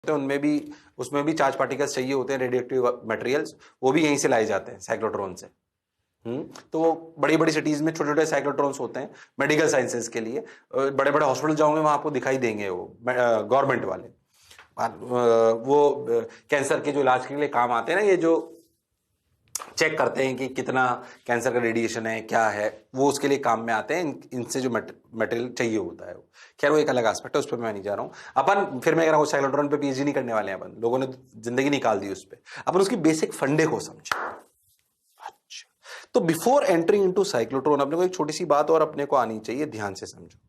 तो उनमें भी उसमें भी चार्ज पार्टिकल्स चाहिए होते हैं, रेडियोएक्टिव मटेरियल्स, वो भी यहीं से लाए जाते हैं साइक्लोट्रॉन से। तो बड़ी बड़ी सिटीज में छोटे छोटे साइक्लोट्रॉन्स होते हैं मेडिकल साइंसेज के लिए। बड़े बड़े हॉस्पिटल जाओगे वहां आपको दिखाई देंगे वो गवर्नमेंट वाले। वो कैंसर के जो इलाज के लिए काम आते हैं ना, ये जो चेक करते हैं कि कितना कैंसर का रेडिएशन है क्या है, वो उसके लिए काम में आते हैं। इनसे जो मटेरियल चाहिए होता है वो, खैर वो एक अलग एस्पेक्ट है, उस पर मैं नहीं जा रहा हूँ अपन। फिर मैं कह रहा हूँ साइक्लोट्रॉन पे पीएचडी नहीं करने वाले हैं अपन, लोगों ने जिंदगी निकाल दी उस पर। अपन उसकी बेसिक फंडे को समझे। अच्छा, तो बिफोर एंटरिंग इनटू साइक्लोट्रॉन अपने को एक छोटी सी बात और अपने को आनी चाहिए, ध्यान से समझो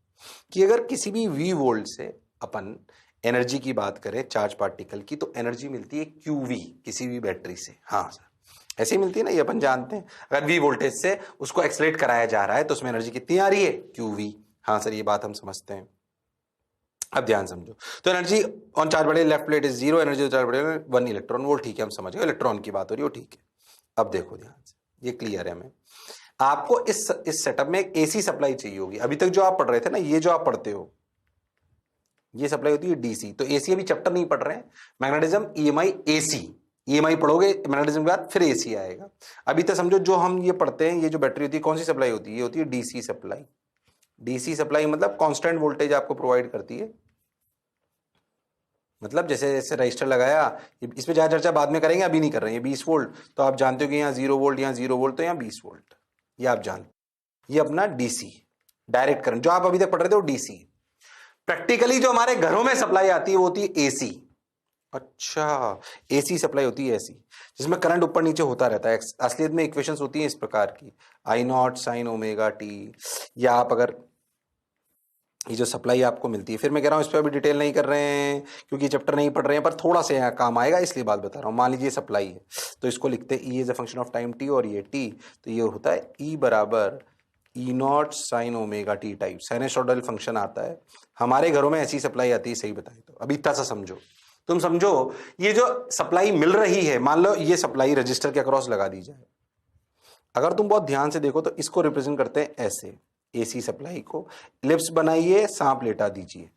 कि अगर किसी भी वी वोल्ट से अपन एनर्जी की बात करें चार्ज पार्टिकल की, तो एनर्जी मिलती है क्यूवी किसी भी बैटरी से। हाँ सर, ऐसे ही मिलती है ना, ये अपन जानते हैं। अगर वी वोल्टेज से उसको एक्सलेट कराया जा रहा है तो उसमें एनर्जी कितनी आ रही है, क्यूवी। हाँ सर, ये बात हम समझते हैं। अब ध्यान समझो, तो energy on charge particle left plate is 0, energy on charge particle 1 electron volt. ठीक है, हम समझ गए, इलेक्ट्रॉन की बात हो रही है, ठीक है। अब देखो ध्यान से, ये क्लियर है हमें। आपको इस सेटअप में एक एसी सप्लाई चाहिए होगी। अभी तक जो आप पढ़ रहे थे ना, ये जो आप पढ़ते हो ये सप्लाई होती है डीसी। तो एसी अभी चैप्टर नहीं पढ़ रहे हैं, मैग्नेटिज्म ईएमआई एसी। ईएमआई पढ़ोगे मैग्नेटिज्म के बाद, फिर एसी आएगा। अभी तक समझो जो हम ये पढ़ते हैं, ये जो बैटरी होती है कौन सी सप्लाई होती है, ये होती है डीसी सप्लाई। डीसी सप्लाई मतलब कांस्टेंट वोल्टेज आपको प्रोवाइड करती है। मतलब जैसे जैसे रजिस्टर लगाया, इस पे ज्यादा चर्चा बाद में करेंगे, अभी नहीं कर रहे हैं। 20 वोल्ट तो आप जानते हो कि यहाँ 0 वोल्ट, यहाँ 0 वोल्ट, तो यहाँ 20 वोल्ट, ये आप जानते। ये अपना डीसी डायरेक्ट करंट जो आप अभी तक पढ़ रहे थे वो डीसी। प्रैक्टिकली जो हमारे घरों में सप्लाई आती है वो होती है एसी। अच्छा, एसी सप्लाई होती है ऐसी, जिसमें करंट ऊपर नीचे होता रहता है। असलियत में इक्वेशंस होती हैं इस प्रकार की, आई नॉट साइन ओमेगा टी। या आप अगर ये जो सप्लाई आपको मिलती है, फिर मैं कह रहा हूं इस पर अभी डिटेल नहीं कर रहे हैं क्योंकि चैप्टर नहीं पढ़ रहे हैं, पर थोड़ा सा यहाँ काम आएगा इसलिए बात बता रहा हूं। मान लीजिए सप्लाई है, तो इसको लिखते हैं E is a function of time T, और ये टी, तो ये होता है ई बराबर E naught sine omega T type sinusoidal function आता है। हमारे घरों में ऐसी सप्लाई आती है, सही बताएं तो। अभी इतना सा समझो, तुम समझो ये जो सप्लाई मिल रही है, मान लो ये सप्लाई रजिस्टर के अक्रॉस लगा दी जाए। अगर तुम बहुत ध्यान से देखो तो इसको रिप्रेजेंट करते हैं ऐसे, एसी सप्लाई को इलिप्स बनाइए, सांप लेटा दीजिए।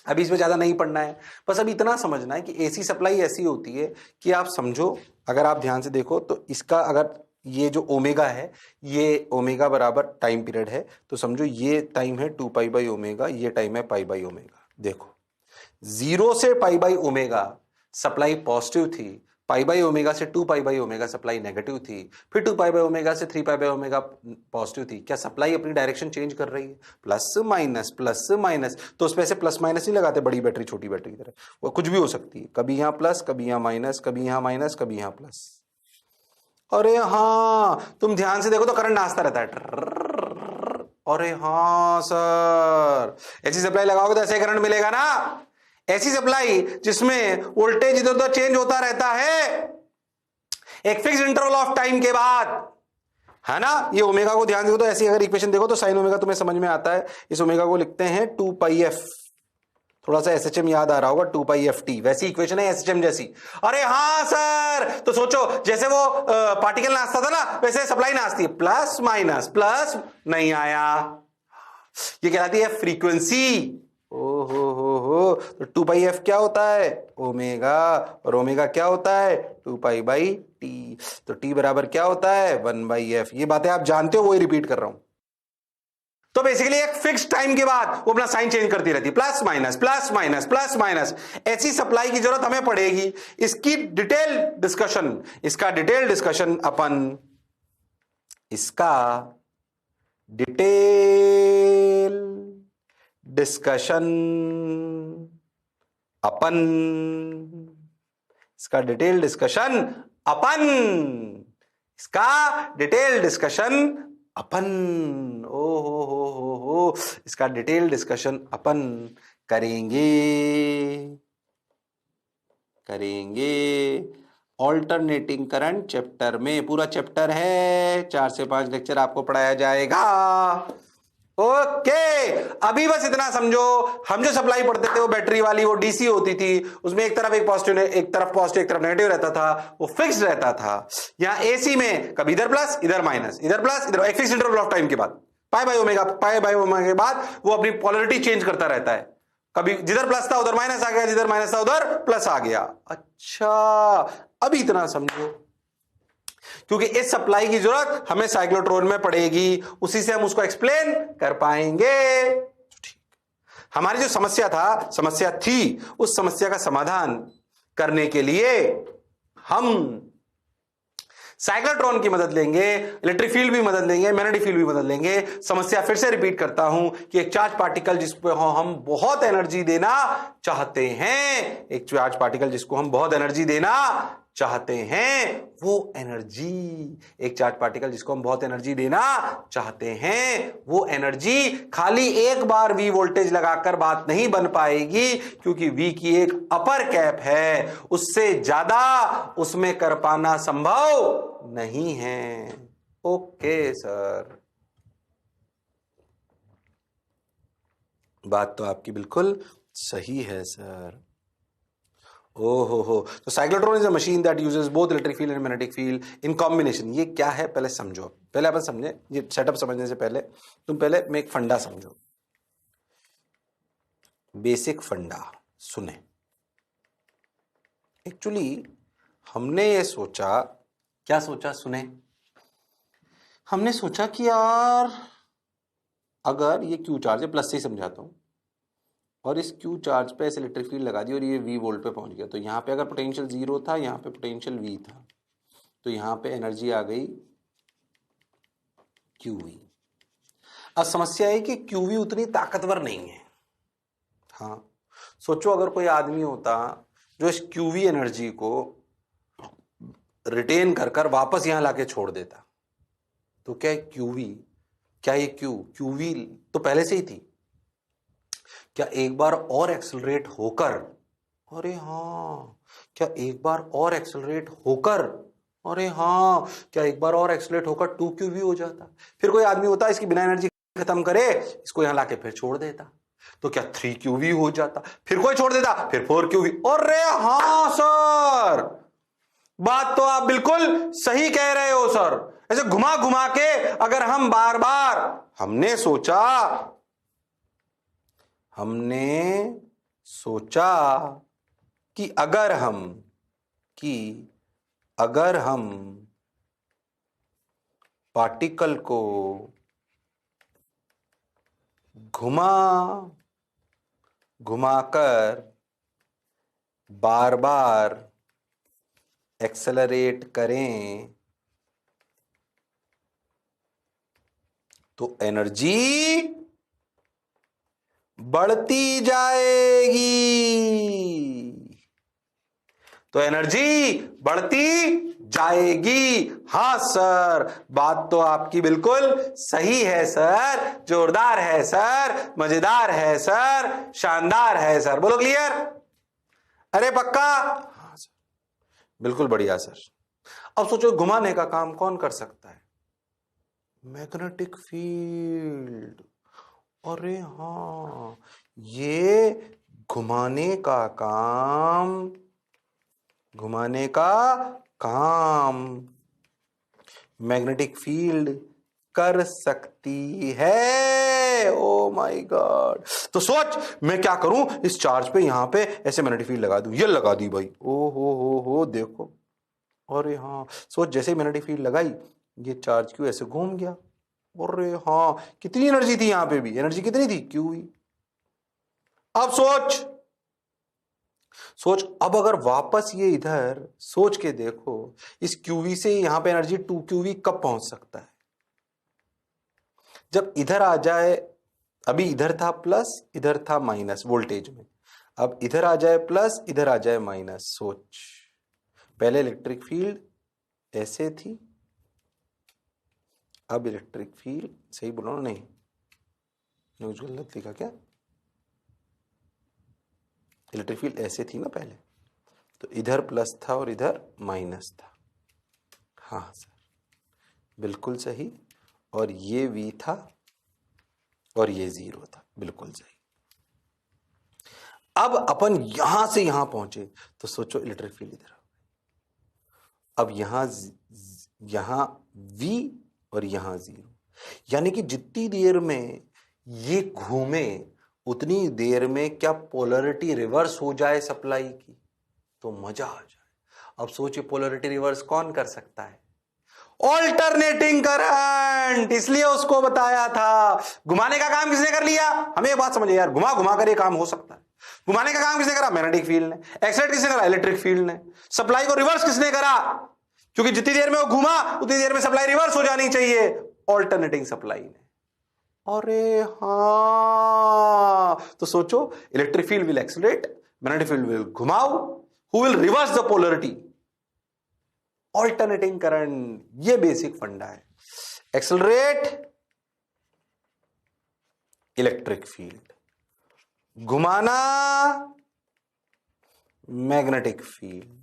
अभी इसमें ज्यादा नहीं पढ़ना है, बस अभी इतना समझना है कि एसी सप्लाई ऐसी होती है कि आप समझो, अगर आप ध्यान से देखो तो इसका अगर ये जो ओमेगा है, ये ओमेगा बराबर टाइम पीरियड है, तो समझो ये टाइम है 2 पाई बाई ओमेगा, ये टाइम है पाई बाई ओमेगा। देखो 0 से pi by omega supply positive थी, पाई बाई ओमेगा से 2 pi by omega supply negative थी, फिर 2 पाई बाई ओमेगा से 3 पाई बाई ओमेगा पॉजिटिव थी। क्या सप्लाई अपनी डायरेक्शन चेंज कर रही है, प्लस माइनस। तो उसमें से प्लस माइनस नहीं लगाते बड़ी बैटरी छोटी बैटरी की तरह, वो कुछ भी हो सकती है, कभी यहां प्लस, कभी यहां माइनस, कभी यहां माइनस, कभी यहां प्लस। अरे हाँ, तुम ध्यान से देखो तो करंट नाचता रहता है। अरे हाँ सर, ऐसी सप्लाई लगाओगे तो ऐसे करंट मिलेगा ना। ऐसी सप्लाई जिसमें वोल्टेज इधर उधर चेंज होता रहता है एक फिक्स इंटरवल ऑफ टाइम के बाद, है ना। ये ओमेगा को ध्यान से देखो तो ऐसी अगर इक्वेशन देखो तो साइन ओमेगा तुम्हें समझ में आता है। इस ओमेगा को लिखते हैं 2 पाई एफ, थोड़ा सा एसएचएम याद आ रहा होगा, 2 पाई एफ टी, वैसी इक्वेशन है एसएचएम जैसी। अरे हाँ सर, तो सोचो जैसे वो पार्टिकल नाचता था ना, वैसे सप्लाई नाचती है, प्लस माइनस, प्लस नहीं आया, ये कहलाती है फ्रीक्वेंसी। हो तो 2 पाई एफ क्या होता है, ओमेगा, और ओमेगा क्या होता है 2 पाई बाई टी, तो टी बराबर क्या होता है 1 बाई एफ। ये बातें आप जानते हो, वही रिपीट कर रहा हूं। तो बेसिकली एक फिक्स टाइम के बाद वो अपना साइन चेंज करती रहती है, plus minus plus minus plus minus. ऐसी सप्लाई की जरूरत हमें पड़ेगी। इसका डिटेल डिस्कशन अपन इसका डिटेल डिस्कशन अपन करेंगे ऑल्टरनेटिंग करंट चैप्टर में। पूरा चैप्टर है, 4 से 5 लेक्चर आपको पढ़ाया जाएगा। ओके, अभी बस इतना समझो, हम जो सप्लाई पढ़ते थे वो बैटरी वाली, वो डीसी होती थी, उसमें एक तरफ पॉजिटिव एक तरफ नेगेटिव रहता था, वो फिक्स रहता था। यहां एसी में कभी इधर प्लस इधर माइनस, इधर प्लस इधर, एक फिक्स इंटरवल ऑफ टाइम के बाद पाई बाई ओमेगा के बाद वो अपनी पोलैरिटी चेंज करता रहता है। कभी जिधर प्लस था उधर माइनस आ गया, जिधर माइनस था उधर प्लस आ गया। अच्छा, अभी इतना समझो, क्योंकि इस सप्लाई की जरूरत हमें साइक्लोट्रॉन में पड़ेगी, उसी से हम उसको एक्सप्लेन कर पाएंगे। ठीक, हमारी जो समस्या थी, उस समस्या का समाधान करने के लिए हम साइक्लोट्रॉन की मदद लेंगे, इलेक्ट्रिक फील्ड भी मदद लेंगे, मैग्नेटिक फील्ड भी मदद लेंगे। समस्या फिर से रिपीट करता हूं कि एक चार्ज पार्टिकल जिसको हम बहुत एनर्जी देना चाहते हैं, एक चार्ज पार्टिकल जिसको हम बहुत एनर्जी देना चाहते हैं, वो एनर्जी, एक चार्ज पार्टिकल जिसको हम बहुत एनर्जी देना चाहते हैं, वो एनर्जी खाली एक बार वी वोल्टेज लगाकर बात नहीं बन पाएगी, क्योंकि वी की एक अपर कैप है, उससे ज्यादा उसमें कर पाना संभव नहीं है। ओके सर, बात तो आपकी बिल्कुल सही है सर। हो, तो cyclotron is a machine that uses both electric field and magnetic field in combination. ये क्या है पहले समझो, पहले अपन समझे, ये सेटअप समझने से पहले तुम पहले में एक फंडा समझो, बेसिक फंडा सुने। एक्चुअली हमने ये सोचा, क्या सोचा सुने, हमने सोचा कि यार अगर ये क्यू चार्ज है, प्लस से ही समझाता हूं, और इस क्यू चार्ज पे ऐसे इलेक्ट्रिक फील्ड लगा दी और ये वी वोल्ट पे पहुंच गया, तो यहाँ पे अगर पोटेंशियल 0 था, यहाँ पे पोटेंशियल वी था, तो यहाँ पे एनर्जी आ गई क्यू वी। अब समस्या है कि क्यू वी उतनी ताकतवर नहीं है। हाँ, सोचो अगर कोई आदमी होता जो इस क्यू वी एनर्जी को रिटेन कर कर वापस यहां लाके छोड़ देता, तो क्या क्यू वी, क्या ये क्यू वी तो पहले से ही थी, क्या एक बार और एक्सेलरेट होकर, अरे हाँ, क्या एक बार और एक्सेलरेट होकर, अरे हाँ, क्या एक बार और एक्सेलरेट होकर 2qv हो जाता। फिर कोई आदमी होता इसकी बिना एनर्जी खत्म करे, इसको यहां लाके फिर छोड़ देता, तो क्या 3qv हो जाता, फिर कोई छोड़ देता, फिर 4qv। अरे हाँ सर, बात तो आप बिल्कुल सही कह रहे हो सर। ऐसे घुमा घुमा के अगर हम बार बार, हमने सोचा कि अगर हम पार्टिकल को घुमाकर बार बार एक्सेलरेट करें तो एनर्जी बढ़ती जाएगी, तो एनर्जी बढ़ती जाएगी। हाँ सर, बात तो आपकी बिल्कुल सही है सर, जोरदार है सर, मजेदार है सर, शानदार है सर। बोलो क्लियर? अरे पक्का? हाँ सर, बिल्कुल बढ़िया सर। अब सोचो घुमाने का काम कौन कर सकता है? Magnetic field. अरे हाँ, ये घुमाने का काम मैग्नेटिक फील्ड कर सकती है। ओ माय गॉड, तो सोच मैं क्या करूं, इस चार्ज पे यहां पे ऐसे मैग्नेटिक फील्ड लगा दूं, ये लगा दी भाई, ओ हो देखो। अरे हाँ, सोच जैसे ही मैग्नेटिक फील्ड लगाई, ये चार्ज क्यों ऐसे घूम गया। अरे हाँ, कितनी एनर्जी थी यहां पे भी, एनर्जी कितनी थी, क्यू वी। अब सोच अब अगर वापस ये इधर सोच के देखो, इस क्यूवी से यहां पे एनर्जी 2qv कब पहुंच सकता है? जब इधर आ जाए, अभी इधर था प्लस, इधर था माइनस वोल्टेज में, अब इधर आ जाए प्लस, इधर आ जाए माइनस। सोच, पहले इलेक्ट्रिक फील्ड ऐसे थी, अब इलेक्ट्रिक फील्ड, सही बोलो नहीं, न्यूज गलत लिखा क्या? इलेक्ट्रिक फील्ड ऐसे थी ना पहले, तो इधर प्लस था और इधर माइनस था। हाँ सर, बिल्कुल सही। और ये v था और ये 0 था, बिल्कुल सही। अब अपन यहां से यहां पहुंचे, तो सोचो इलेक्ट्रिक फील्ड इधर, अब यहां v और यहां 0, यानी कि जितनी देर में ये घूमे उतनी देर में क्या पोलरिटी रिवर्स हो जाए सप्लाई की तो मजा आ जाए। अब सोचिए पोलरिटी रिवर्स कौन कर सकता है? Alternating current. इसलिए उसको बताया था। घुमाने का काम किसने कर लिया? हमें एक बात समझिए यार, घुमा घुमा कर ये काम हो सकता है। घुमाने का काम किसने करा? मैग्नेटिक फील्ड ने। एक्सलेट किसने करा? इलेक्ट्रिक फील्ड ने। सप्लाई को रिवर्स किसने करा? क्योंकि जितनी देर में वो घुमा उतनी देर में सप्लाई रिवर्स हो जानी चाहिए, ऑल्टरनेटिंग सप्लाई ने। अरे हां, तो सोचो, electric field will accelerate, magnetic field will घुमाओ, who will reverse the polarity? Alternating current. ये बेसिक फंडा है। एक्सलरेट, इलेक्ट्रिक फील्ड, घुमाना, magnetic field,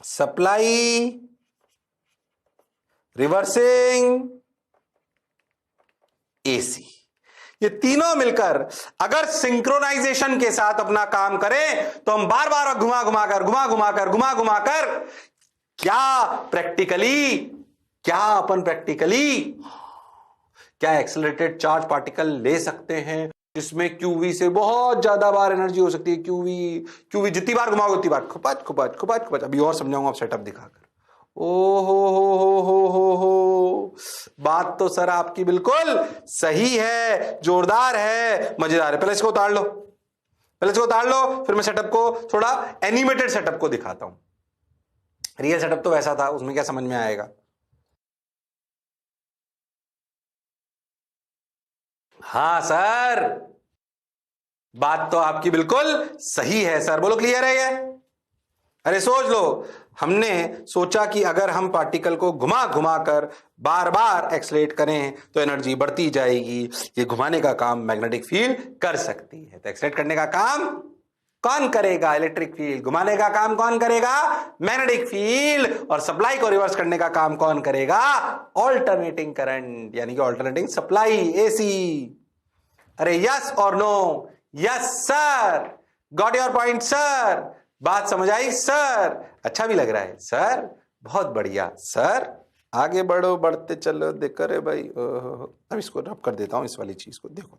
supply, reversing, AC. ये तीनों मिलकर अगर सिंक्रोनाइजेशन के साथ अपना काम करें तो हम बार बार घुमा घुमा कर क्या एक्सेलरेटेड चार्ज पार्टिकल ले सकते हैं जिसमें क्यूवी से बहुत ज्यादा बार एनर्जी हो सकती है। क्यूवी जितनी बार घुमाओगे उतनी बार खुपच। अभी और समझाऊंगा आप सेटअप दिखाकर। ओ हो, बात तो सर आपकी बिल्कुल सही है, जोरदार है, मजेदार है। पहले इसको उतार लो, फिर मैं सेटअप को थोड़ा एनिमेटेड सेटअप को दिखाता हूं। रियल सेटअप तो वैसा था, उसमें क्या समझ में आएगा? हाँ सर, बात तो आपकी बिल्कुल सही है सर। बोलो क्लियर है ये? अरे सोच लो, हमने सोचा कि अगर हम पार्टिकल को घुमा घुमा कर बार बार एक्सलेट करें तो एनर्जी बढ़ती जाएगी। ये घुमाने का काम मैग्नेटिक फील्ड कर सकती है। तो एक्सलेट करने का काम कौन करेगा? Electric field. घुमाने का काम कौन करेगा? Magnetic field. और सप्लाई को रिवर्स करने का काम कौन करेगा? ऑल्टरनेटिंग करंट, यानी कि ऑल्टरनेटिंग सप्लाई, एसी। अरे यस और no? Yes sir. Got your point sir. बात समझ आई सर? अच्छा भी लग रहा है सर? बहुत बढ़िया सर। आगे बढ़ो, बढ़ते चलो। देखो रे भाई, अब इसको रब कर देता हूं, इस वाली चीज को देखो।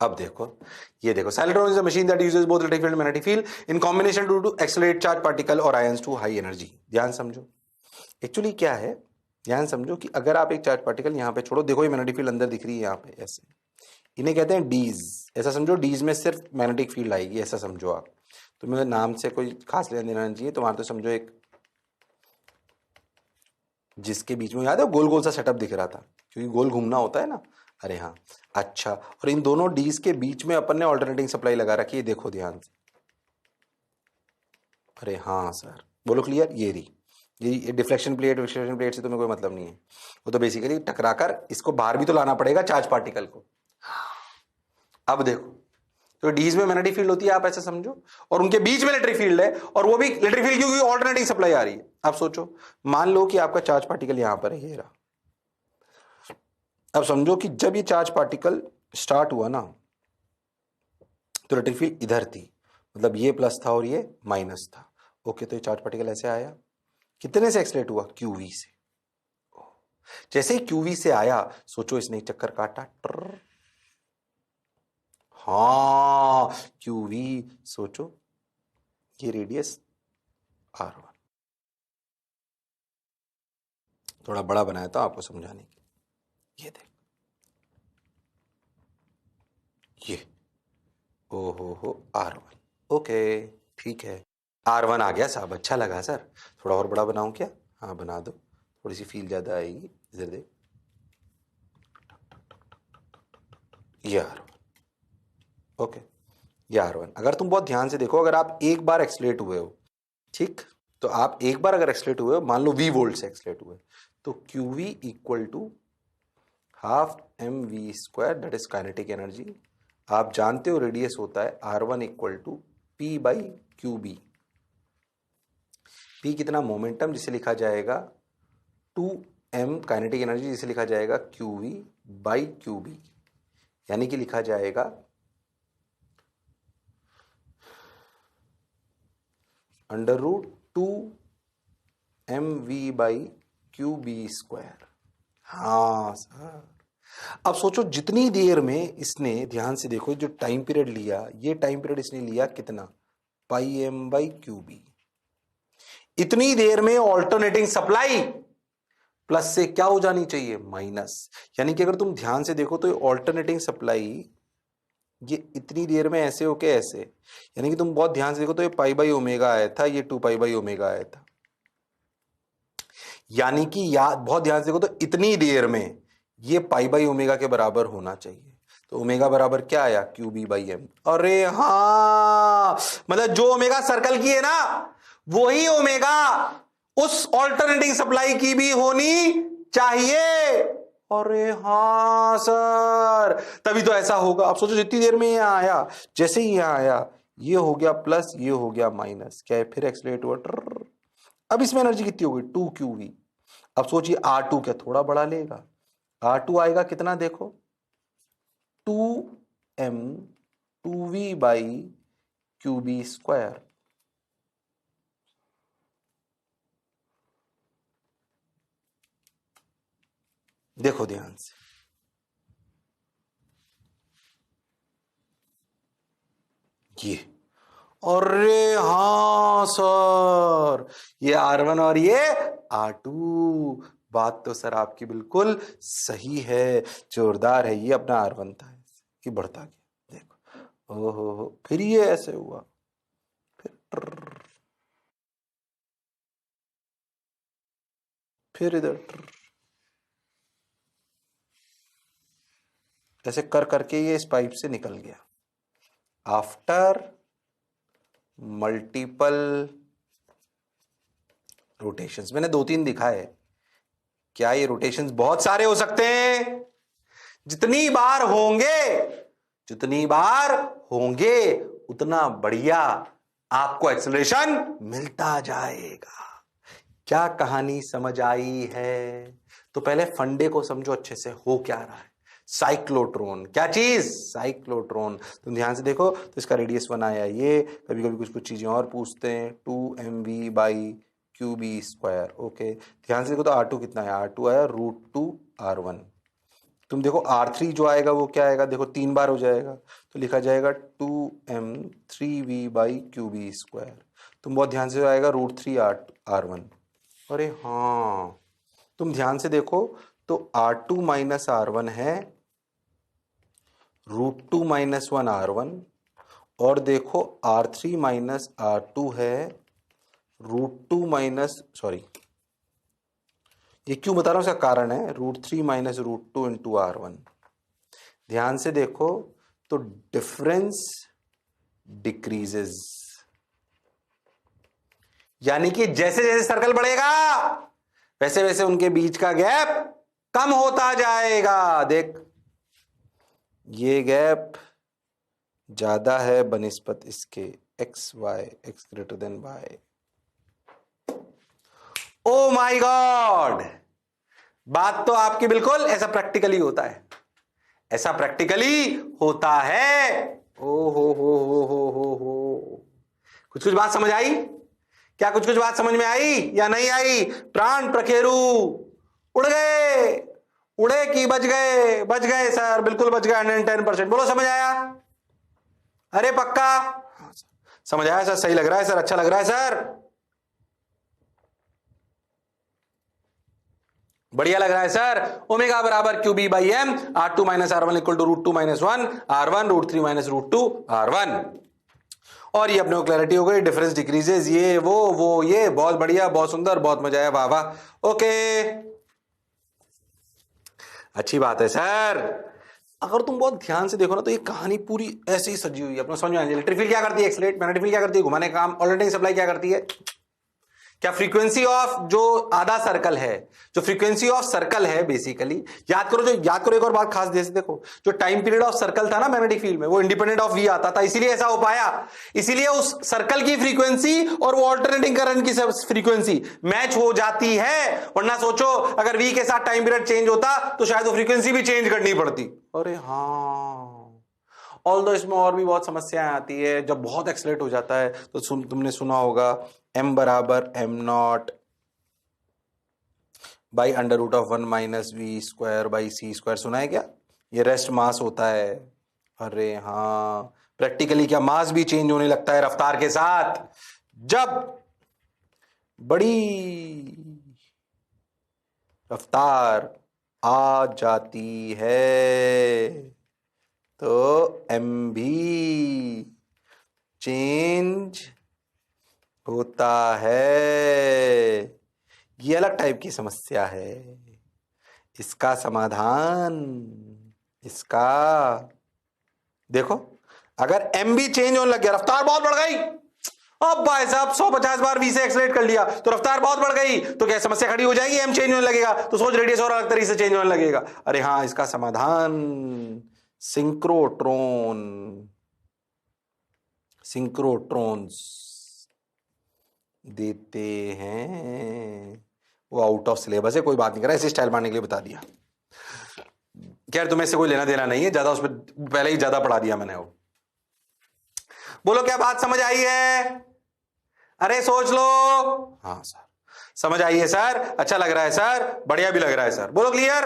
अब देखो, ये देखो, cyclotron is a machine that uses both electric field and magnetic field in combination to accelerate charge particle और आयंस टू हाई एनर्जी। ध्यान समझो, एक्चुअली क्या है, ध्यान समझो कि अगर आप एक चार्ज पार्टिकल यहां पे छोड़ो, देखो ये मैग्नेटिक फील्ड अंदर दिख रही है यहां पे ऐसे, इन्हें कहते हैं डीज। ऐसा समझो, डीज में सिर्फ मैग्नेटिक फील्ड आएगी, ऐसा समझो आप। तो मेरे नाम से कोई खास लेना देना नहीं चाहिए, तुम्हारा तो समझो एक जिसके बीच में, याद है गोल गोल सा सेटअप दिख रहा था, क्योंकि गोल घूमना होता है ना। अरे हाँ, अच्छा। और इन दोनों डीज के बीच में अपन ने ऑल्टरनेटिंग सप्लाई लगा रखी है, देखो ध्यान से। अरे हाँ सर, बोलो क्लियर। ये रही, ये डिफ्लेक्शन प्लेट से तुम्हें कोई मतलब नहीं है। वो तो बेसिकली टकराकर इसको बाहर भी तो लाना पड़ेगा चार्ज पार्टिकल को। अब देखो, तो डीज में मैग्नेटिक फील्ड होती है, आप ऐसा समझो, और उनके बीच में इलेक्ट्रिक फील्ड है, और वो भी इलेक्ट्रिक फील्ड क्योंकि ऑल्टरनेटिंग सप्लाई आ रही है। आप सोचो, मान लो कि आपका चार्ज पार्टिकल यहां पर है, ये रहा। अब समझो कि जब ये चार्ज पार्टिकल स्टार्ट हुआ ना, तो इलेक्ट्रिक फील्ड इधर थी, मतलब ये प्लस था और ये माइनस था। ओके, तो ये चार्ज पार्टिकल ऐसे आया, कितने से एक्सलेट हुआ? क्यूवी से। जैसे ही क्यूवी से आया, सोचो इसने एक चक्कर काटा, ट्र। हाँ, क्यूवी, सोचो ये रेडियस R1। थोड़ा बड़ा बनाया था आपको समझाने के लिए। ये देख, ये ओ हो R1। ओके, ठीक है, R1 आ गया साहब, अच्छा लगा सर। थोड़ा और बड़ा बनाऊं क्या? हाँ बना दो, थोड़ी सी फील ज्यादा आएगी। इधर देख, ये R1। ओके, ये R1। अगर तुम बहुत ध्यान से देखो, अगर आप एक बार एक्सलेट हुए हो, ठीक, तो आप एक बार अगर एक्सलेट हुए हो, मान लो V वोल्ट से एक्सलेट हुए, तो QV equal to half mv², that is kinetic energy. आप जानते हो रेडियस होता है R1 equal to P by QB। P कितना? मोमेंटम, जिसे लिखा जाएगा 2m काइनेटिक एनर्जी, जिसे लिखा जाएगा QV बाई QB, यानी कि लिखा जाएगा √2mv बाई QB²। हाँ सर, अब सोचो जितनी देर में इसने, ध्यान से देखो, जो टाइम पीरियड लिया, ये टाइम पीरियड इसने लिया कितना, पाई एम बाई क्यू बी। इतनी देर में ऑल्टरनेटिंग सप्लाई प्लस से क्या हो जानी चाहिए, माइनस। यानी कि अगर तुम ध्यान से देखो तो ऑल्टरनेटिंग सप्लाई ये इतनी देर में ऐसे होके ऐसे, यानी कि तुम बहुत ध्यान से देखो तो ये पाई बाई ओमेगा आया था, ये 2 पाई बाई ओमेगा आया था। यानी कि याद, बहुत ध्यान से देखो तो इतनी देर में ये पाई बाई ओमेगा के बराबर होना चाहिए। तो ओमेगा बराबर क्या आया, क्यू बी बाई एम। अरे हाँ, मतलब जो ओमेगा सर्कल की है ना, वही ओमेगा उस ऑल्टरनेटिंग सप्लाई की भी होनी चाहिए। अरे हाँ सर, तभी तो ऐसा होगा। अब सोचो जितनी देर में यहां आया, जैसे ही यहां आया, ये हो गया प्लस, ये हो गया माइनस, क्या है, फिर एक्सलेट हुआ। अब इसमें एनर्जी कितनी हो गई, 2 QV। अब सोचिए R2 क्या थोड़ा बड़ा लेगा, R2 आएगा कितना, देखो 2m 2v by QB square. देखो ध्यान से, ये, अरे हाँ सर, ये R1 और ये R2। बात तो सर आपकी बिल्कुल सही है, जोरदार है। ये अपना R1 था, ये बढ़ता गया, देखो, ओहो, फिर ये ऐसे हुआ, फिर इधर, ऐसे कर करके ये इस पाइप से निकल गया। आफ्टर मल्टीपल रोटेशंस, मैंने 2-3 दिखाए, क्या ये रोटेशंस बहुत सारे हो सकते हैं? जितनी बार होंगे, जितनी बार होंगे उतना बढ़िया आपको एक्सेलरेशन मिलता जाएगा। क्या कहानी समझ आई है? तो पहले फंडे को समझो अच्छे से, हो क्या रहा है। साइक्लोट्रॉन, क्या चीज, साइक्लोट्रॉन। तुम ध्यान से देखो तो इसका रेडियस 1 आया, ये कभी कभी कुछ कुछ चीजें और पूछते हैं, 2mv by QB square. Okay, ध्यान से देखो तो R2 कितना है, R2 आया √2 R1। तुम देखो R3 जो आएगा वो क्या आएगा, देखो 3 बार हो जाएगा तो लिखा जाएगा 2m3v बाई क्यूबी स्क्वायर। तुम बहुत ध्यान से आएगा √3 R1। अरे हाँ, तुम ध्यान से देखो तो R2 माइनस R1 है √2 माइनस 1 R1, और देखो R3 माइनस R2 है √2 माइनस, सॉरी ये क्यों बता रहा हूं, इसका कारण है, √3 माइनस √2 इंटू R1। ध्यान से देखो तो डिफरेंस डिक्रीजेस, यानी कि जैसे जैसे सर्कल बढ़ेगा वैसे वैसे उनके बीच का गैप कम होता जाएगा। देख, ये गैप ज्यादा है बनिस्बत इसके x greater than y। O my god, बात तो आपकी बिल्कुल, ऐसा प्रैक्टिकली होता है, ऐसा प्रैक्टिकली होता है। ओ हो, कुछ कुछ बात समझ आई क्या, कुछ कुछ बात समझ में आई या नहीं आई? प्राण प्रखेरु उड़ गए, उड़े कि बच गए? बच गए सर, बिल्कुल बच गए, 110%। बोलो समझ आया? अरे पक्का समझ आया सर, सही लग रहा है सर, अच्छा लग रहा है सर, बढ़िया लग रहा है सर। ओमेगा बराबर QB by M, R2 minus R1 equal to √2 minus 1 R1, √3 minus √2 R1। और ये अपने को क्लैरिटी हो गई, डिफरेंस डिक्रीजेस, ये वो ये, बहुत बढ़िया, बहुत सुंदर, बहुत मजा आया, वाह वाह। ओके, अच्छी बात है सर। अगर तुम बहुत ध्यान से देखो ना तो ये कहानी पूरी ऐसे ही सजी हुई है, अपना समझ में आने। इलेक्ट्रिक क्या करती है, एक्सलेट, मैग्नेटिक क्या करती है, घुमाने का काम। ऑल्टरनेटिंग सप्लाई क्या करती है, क्या फ्रीक्वेंसी ऑफ जो आधा सर्कल है, जो फ्रीक्वेंसी ऑफ सर्कल है बेसिकली, याद करो एक और बात खास ध्यान से देखो, जो टाइम पीरियड ऑफ सर्कल था ना मैग्नेटिक फील्ड में, वो इंडिपेंडेंट ऑफ वी आता था, इसीलिए ऐसा हो पाया। इसीलिए उस सर्कल की फ्रीक्वेंसी और वो ऑल्टरनेटिंग करंट की फ्रीक्वेंसी मैच हो जाती है। वरना सोचो अगर वी के साथ टाइम पीरियड चेंज होता तो शायद वो फ्रीक्वेंसी भी चेंज करनी पड़ती। अरे हाँ, ऑल्दो इसमें और भी बहुत समस्याएं आती है, जब बहुत एक्सलेट हो जाता है तो तुमने सुना होगा m बराबर m0 by under root of 1 minus V square by C square, सुना है क्या? ये रेस्ट मास होता है। अरे हाँ, प्रैक्टिकली क्या मास भी चेंज होने लगता है रफ्तार के साथ। जब बड़ी रफ्तार आ जाती है तो एम भी चेंज होता है। ये अलग टाइप की समस्या है। इसका समाधान, इसका देखो, अगर एम भी चेंज होने लग गया, रफ्तार बहुत बढ़ गई, अब भाई साहब 150 बार वी से एक्सलेट कर लिया तो रफ्तार बहुत बढ़ गई, तो क्या समस्या खड़ी हो जाएगी? एम चेंज होने लगेगा तो सोच रेडियस और अलग तरीके से चेंज होने लगेगा। अरे हाँ, इसका समाधान सिंक्रोट्रॉन्स देते हैं। वो आउट ऑफ सिलेबस है, कोई बात नहीं कर रहा, ऐसे स्टाइल मारने के लिए बता दिया। खैर तुम्हें इससे कोई लेना देना नहीं है, ज्यादा उस पर पहले ही ज्यादा पढ़ा दिया मैंने। वो बोलो क्या बात समझ आई है? अरे सोच लो। हाँ सर समझ आई है सर, अच्छा लग रहा है सर, बढ़िया भी लग रहा है सर। बोलो क्लियर?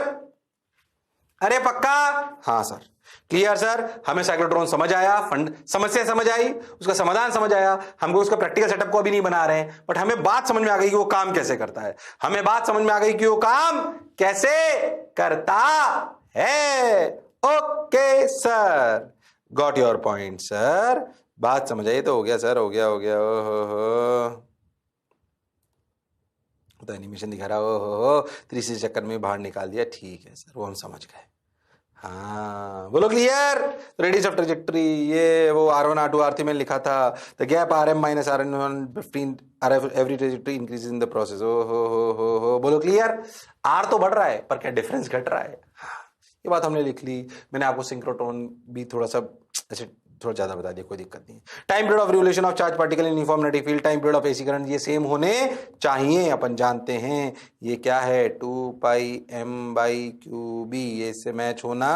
अरे पक्का? हाँ सर क्लियर सर, हमें साइक्लोट्रॉन समझ आया, समस्या समझ आई, उसका समाधान समझ आया। हमको उसका प्रैक्टिकल सेटअप को अभी नहीं बना रहे हैं, बट हमें बात समझ में आ गई कि वो काम कैसे करता है। हमें बात समझ में आ गई कि वो काम कैसे करता है। Okay sir, got your point sir, बात समझ आई तो हो गया सर, हो गया हो गया। ओहो तो एनिमेशन दिखा रहा, ओहो 360 चक्कर में बाहर निकाल दिया, ठीक है सर, वो हम समझ गए। हाँ बोलो क्लियर? रेडियस ऑफ ट्रेजेक्टरी, ये वो R1 R2 R3 में लिखा था, the gap RM minus RN 15 every trajectory increases in the process. हो बोलो क्लियर? R तो बढ़ रहा है पर क्या डिफरेंस घट रहा है? ये बात हमने लिख ली। मैंने आपको सिंक्रोट्रॉन भी थोड़ा सा ऐसे थोड़ा ज्यादा बता दिया, कोई दिक्कत नहीं। Time period of revolution of charge particle in uniform negative field, time period of AC current ये सेम होने चाहिए, अपन जानते हैं। ये क्या है? 2 pi m by Q B, ये इससे मैच होना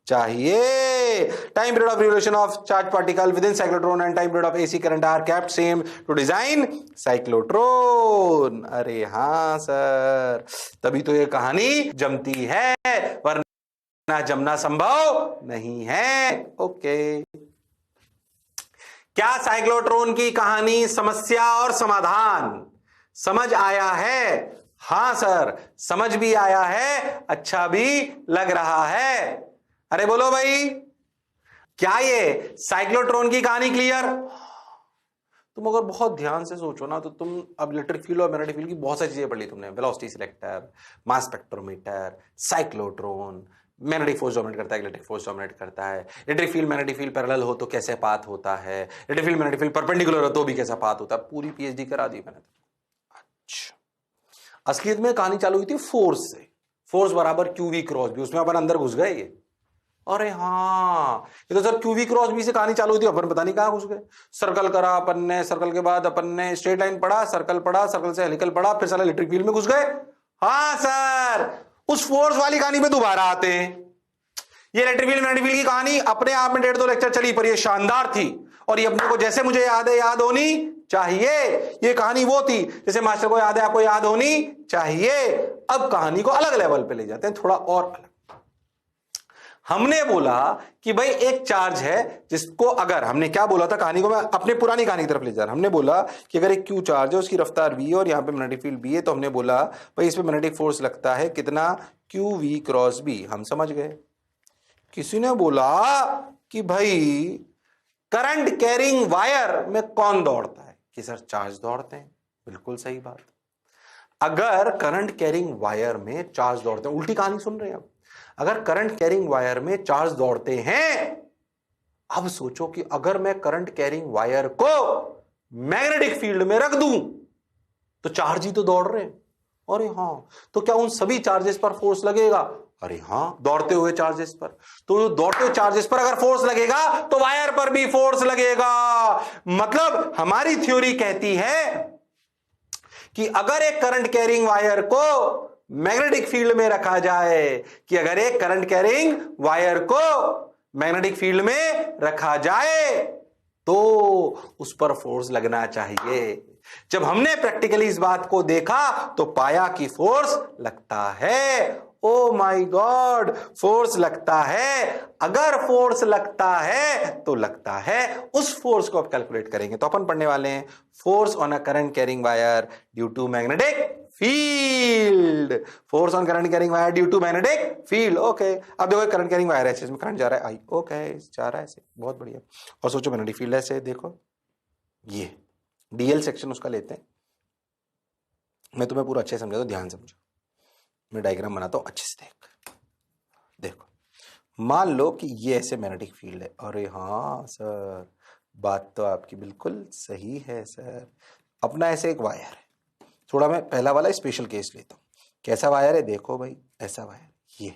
चाहिए। Time period of revolution of charge particle within cyclotron and time period of AC current are kept same to design cyclotron. अरे हाँ सर, तभी तो ये कहानी जमती है, वरना जमना संभव नहीं है। ओके, क्या साइक्लोट्रॉन की कहानी, समस्या और समाधान समझ आया है? हां सर समझ भी आया है, अच्छा भी लग रहा है। अरे बोलो भाई, क्या ये साइक्लोट्रॉन की कहानी क्लियर? तुम अगर बहुत ध्यान से सोचो ना तो तुम अब इलेक्ट्रिक फील्ड और मैग्नेटिक फील्ड की बहुत सारी चीजें पढ़ ली तुमने। वेलोसिटी सिलेक्टर, मास spectrometer, cyclotron, magnetic force dominate करता है, इलेक्ट्रिक फोर्स डोमिनेट करता है, electric field magnetic field parallel हो तो कैसे पाथ होता है, electric field magnetic field perpendicular हो तो भी कैसा पाथ होता है, पूरी पीएचडी करा दी मैंने। अच्छा, असलियत में कहानी चालू हुई थी फोर्स से, फोर्स बराबर क्यूवी क्रॉस बी, उसमें अपन अंदर घुस गए ये। अरे हाँ, ये तो सर क्यूवी क्रॉस बी से कहानी चालू हुई थी, अपन पता नहीं कहां घुस गए। सर्कल करा अपन ने, सर्कल के बाद अपन ने स्ट्रेट लाइन पढ़ा, सर्कल से हेलिकल पढ़ा, फिर साला इलेक्ट्रिक फील्ड में घुस गए। हाँ सर, उस फोर्स वाली कहानी पे दोबारा आते हैं। ये इलेक्ट्रिक फील्ड मैग्नेटिक फील्ड की कहानी अपने आप में 1.5-2 लेक्चर चली, पर ये शानदार थी और ये अपने को जैसे मुझे याद है याद होनी चाहिए। ये कहानी वो थी जैसे मास्टर को याद है आपको याद होनी चाहिए। अब कहानी को अलग लेवल पे ले जाते हैं, थोड़ा और अलग। हमने बोला कि भाई एक चार्ज है जिसको, अगर हमने क्या बोला था, कहानी को मैं अपने पुरानी कहानी की तरफ ले जा रहा। हमने बोला कि अगर एक क्यू चार्ज है, उसकी रफ्तार v है और यहाँ पे मैग्नेटिक फील्ड b है, तो हमने बोला भाई इसमें मैग्नेटिक फोर्स लगता है कितना, क्यू वी क्रॉस बी। हम समझ गए। किसी ने बोला कि भाई करंट कैरिंग वायर में कौन दौड़ता है? कि सर चार्ज दौड़ते हैं। बिल्कुल सही बात। अगर करंट कैरिंग वायर में चार्ज दौड़ते हैं, उल्टी कहानी सुन रहे हैं अब, अगर करंट कैरिंग वायर में चार्ज दौड़ते हैं, अब सोचो कि अगर मैं करंट कैरिंग वायर को मैग्नेटिक फील्ड में रख दूं तो चार्ज ही तो दौड़ रहे हैं। अरे हां, तो क्या उन सभी चार्जेस पर फोर्स लगेगा? अरे हां, दौड़ते हुए चार्जेस पर। तो दौड़ते हुए चार्जेस पर अगर फोर्स लगेगा तो वायर पर भी फोर्स लगेगा। मतलब हमारी थ्योरी कहती है कि अगर एक करंट कैरिंग वायर को मैग्नेटिक फील्ड में रखा जाए, कि अगर एक करंट कैरिंग वायर को मैग्नेटिक फील्ड में रखा जाए तो उस पर फोर्स लगना चाहिए। जब हमने प्रैक्टिकली इस बात को देखा तो पाया कि फोर्स लगता है। ओ माय गॉड, फोर्स लगता है। अगर फोर्स लगता है तो लगता है। उस फोर्स को आप कैलकुलेट करेंगे तो अपन पढ़ने वाले हैं force on a current carrying wire due to magnetic field. Force on current carrying wire due to magnetic field. Okay, अब देखो करंट कैरिंग वायर है, इसमें करंट जा रहा है आई। ओके, जा रहा है ऐसे, बहुत बढ़िया। और सोचो मैग्नेटिक फील्ड ऐसे, देखो ये डीएल सेक्शन उसका लेते हैं। मैं तुम्हें पूरा अच्छे से समझा, तो ध्यान समझो, मैं डायग्राम बनाता हूं, अच्छे से देखो। मान लो कि ये ऐसे मैग्नेटिक फील्ड है। अरे हाँ सर, बात तो आपकी बिल्कुल सही है सर। अपना ऐसे एक वायर है, थोड़ा मैं पहला वाला स्पेशल केस लेता हूं। कैसा वायर है, देखो भाई, ऐसा वायर ये।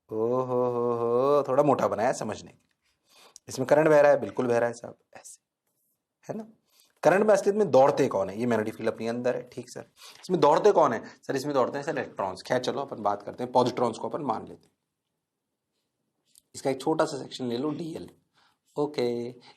ओ हो, थोड़ा मोटा बनाया समझने के लिए। इसमें करंट बह रहा है, बिल्कुल बह रहा है साहब, ऐसे है ना। करंट में असलियत में दौड़ते कौन है, ये मैग्नेटिक फील्ड अपनी अंदर है, ठीक सर। इसमें दौड़ते कौन है सर, इसमें दौड़ते हैं सर इलेक्ट्रॉन्स। खैर चलो अपन बात करते हैं पॉजिट्रॉन्स को, अपन मान लेते हैं। इसका एक छोटा सा सेक्शन ले लो, डीएल। ओके,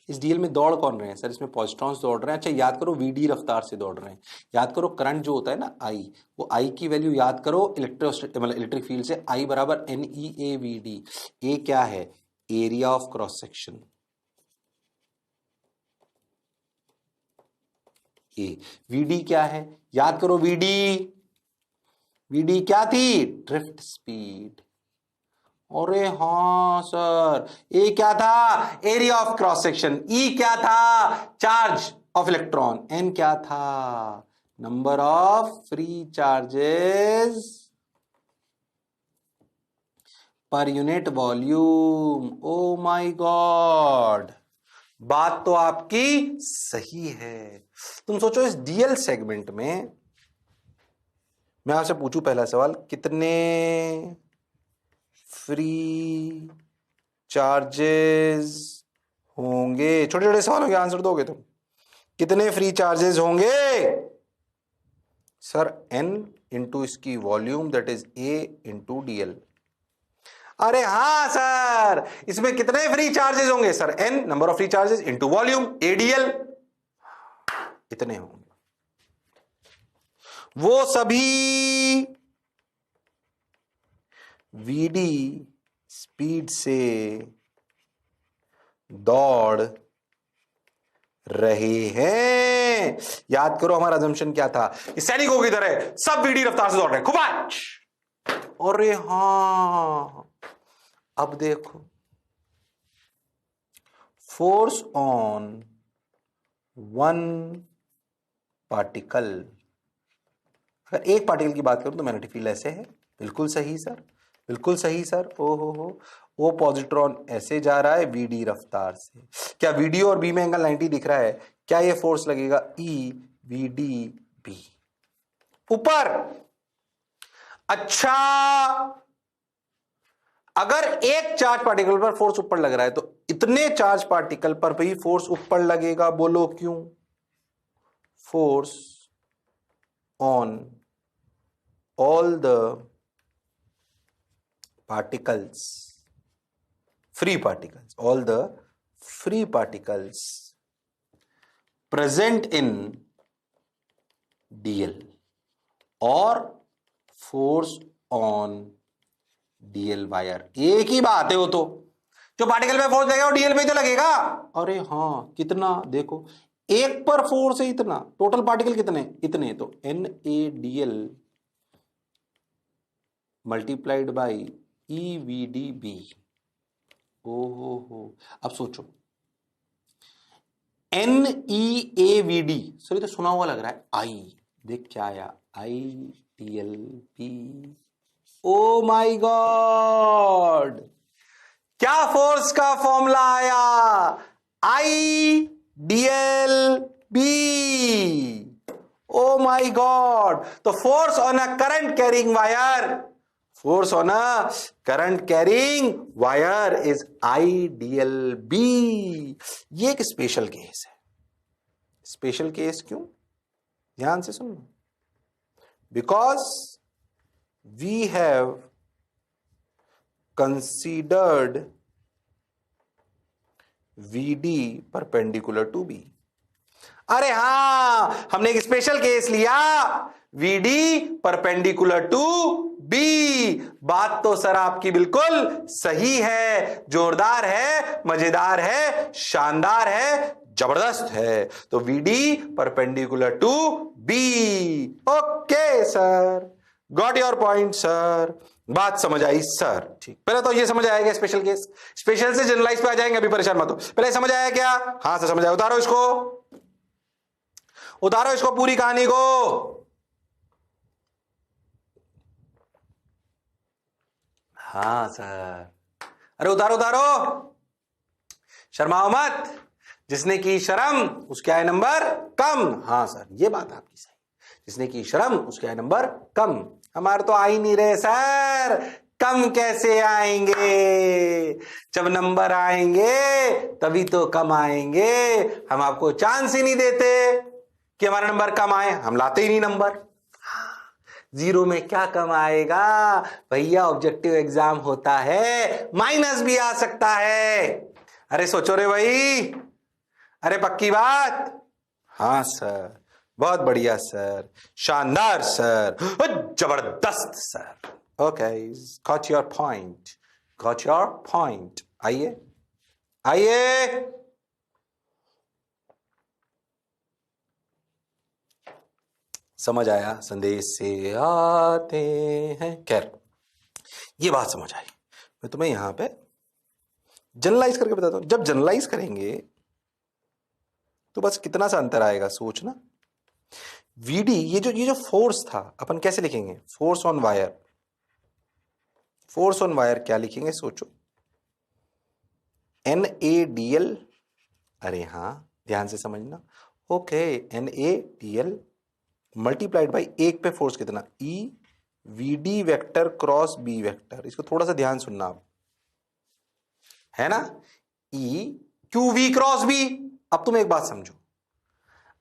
इस डीएल में दौड़ कौन रहे हैं सर, इसमें पॉजिट्रॉन्स दौड़ रहे हैं। अच्छा याद करो, वीडी रफ्तार से दौड़ रहे हैं। याद करो करंट जो होता है ना आई, वो आई की वैल्यू याद करो इलेक्ट्रिक फील्ड से, आई बराबर N E A V D. A क्या है, area of cross section. A VD क्या है, याद करो वीडी, वीडी क्या थी, ड्रिफ्ट स्पीड। अरे हाँ सर, ए क्या था, एरिया ऑफ क्रॉस सेक्शन। ई क्या था, चार्ज ऑफ इलेक्ट्रॉन। एन क्या था, number of free charges per unit volume. O my god, बात तो आपकी सही है। तुम सोचो इस डीएल सेगमेंट में, मैं आपसे पूछूं पहला सवाल, कितने फ्री चार्जेस होंगे। छोटे छोटे सवालों के आंसर दोगे तुम, कितने फ्री चार्जेस होंगे सर, एन इंटू इसकी volume, that is a into DL. अरे हाँ सर, इसमें कितने फ्री चार्जेस होंगे sir, n number of free charges into volume a DL, इतने होंगे। वो सभी वीडी स्पीड से दौड़ रहे हैं। याद करो हमारा अजम्पशन क्या था, सैनिकों की तरह सब वीडी रफ्तार से दौड़ रहे हैं, खुबाच। अरे हां, अब देखो, फोर्स ऑन वन पार्टिकल। अगर एक पार्टिकल की बात करूं तो मैग्नेटिक फील्ड ऐसे है, बिल्कुल सही सर, बिल्कुल सही सर। ओ हो, वो पॉजिट्रॉन ऐसे जा रहा है वीडी रफ्तार से। क्या वीडी और बी में एंगल 90 दिख रहा है, क्या ये फोर्स लगेगा, ई वी डी बी ऊपर। अच्छा, अगर एक चार्ज पार्टिकल पर फोर्स ऊपर लग रहा है तो इतने चार्ज पार्टिकल पर भी फोर्स ऊपर लगेगा, बोलो क्यों। Force on all the particles, free particles, all the free particles present in DL or force on DL wire। एक ही बात है वो तो, जो पार्टिकल पे फोर्स लगेगा वो डीएल पे तो लगेगा। अरे हाँ, कितना देखो, एक पर फोर्स है इतना, टोटल पार्टिकल कितने, इतने, तो N A D L multiplied by E V D B. ओ हो, अब सोचो, N E A V D, sorry तो सुना हुआ लग रहा है, आई, देख क्या आया, I D L P. Oh my God, क्या फोर्स का फॉर्मूला आया, I D L B. Oh my God, तो force on a current carrying wire, force on a current carrying wire is IDLB। ये एक स्पेशल केस है। Special case क्यों, ध्यान से सुनना, because we have considered VD perpendicular to B। अरे हां, हमने एक स्पेशल केस लिया, VD परपेंडिकुलर टू B। बात तो सर आपकी बिल्कुल सही है, जोरदार है, मजेदार है, शानदार है, जबरदस्त है। तो VD perpendicular to B। Okay sir, got your point sir, बात समझ आई सर। ठीक, पहले तो ये समझ आएगा स्पेशल केस, स्पेशल से जनरलाइज पे आ जाएंगे, अभी परेशान मत हो। पहले समझ आया क्या? हाँ सर समझ आया। उतारो इसको, उतारो इसको, पूरी कहानी को। हाँ सर, अरे उतारो उतारो, शर्माओ मत, जिसने की शर्म उसके आए नंबर कम। हाँ सर, ये बात आपकी सही, जिसने की शर्म उसके आए नंबर कम। हमारे तो आ ही नहीं रहे सर, कम कैसे आएंगे? जब नंबर आएंगे तभी तो कम आएंगे। हम आपको चांस ही नहीं देते कि हमारा नंबर कम आए, हम लाते ही नहीं नंबर। जीरो में क्या कम आएगा भैया? ऑब्जेक्टिव एग्जाम होता है, माइनस भी आ सकता है। अरे सोचो रे भाई, अरे पक्की बात। हाँ सर, बहुत बढ़िया सर, शानदार सर, जबरदस्त sir. Okay, got your point, got your point. आइए आइए, समझ आया, संदेश से आते हैं। खैर, ये बात समझ आई। मैं तुम्हें यहां पे जनरलाइज करके बताता हूं। जब जनरलाइज करेंगे तो बस कितना सा अंतर आएगा, सोचना। VD, ये जो फोर्स था, अपन कैसे लिखेंगे? Force on wire, force on wire क्या लिखेंगे? सोचो, NaDl। अरे हाँ, ध्यान से समझना। ओके, NaDl मल्टीप्लाइड बाई एक पे फोर्स कितना? E VD vector cross B vector. इसको थोड़ा सा ध्यान सुनना आप, है ना? E QV cross B। अब तुम एक बात समझो,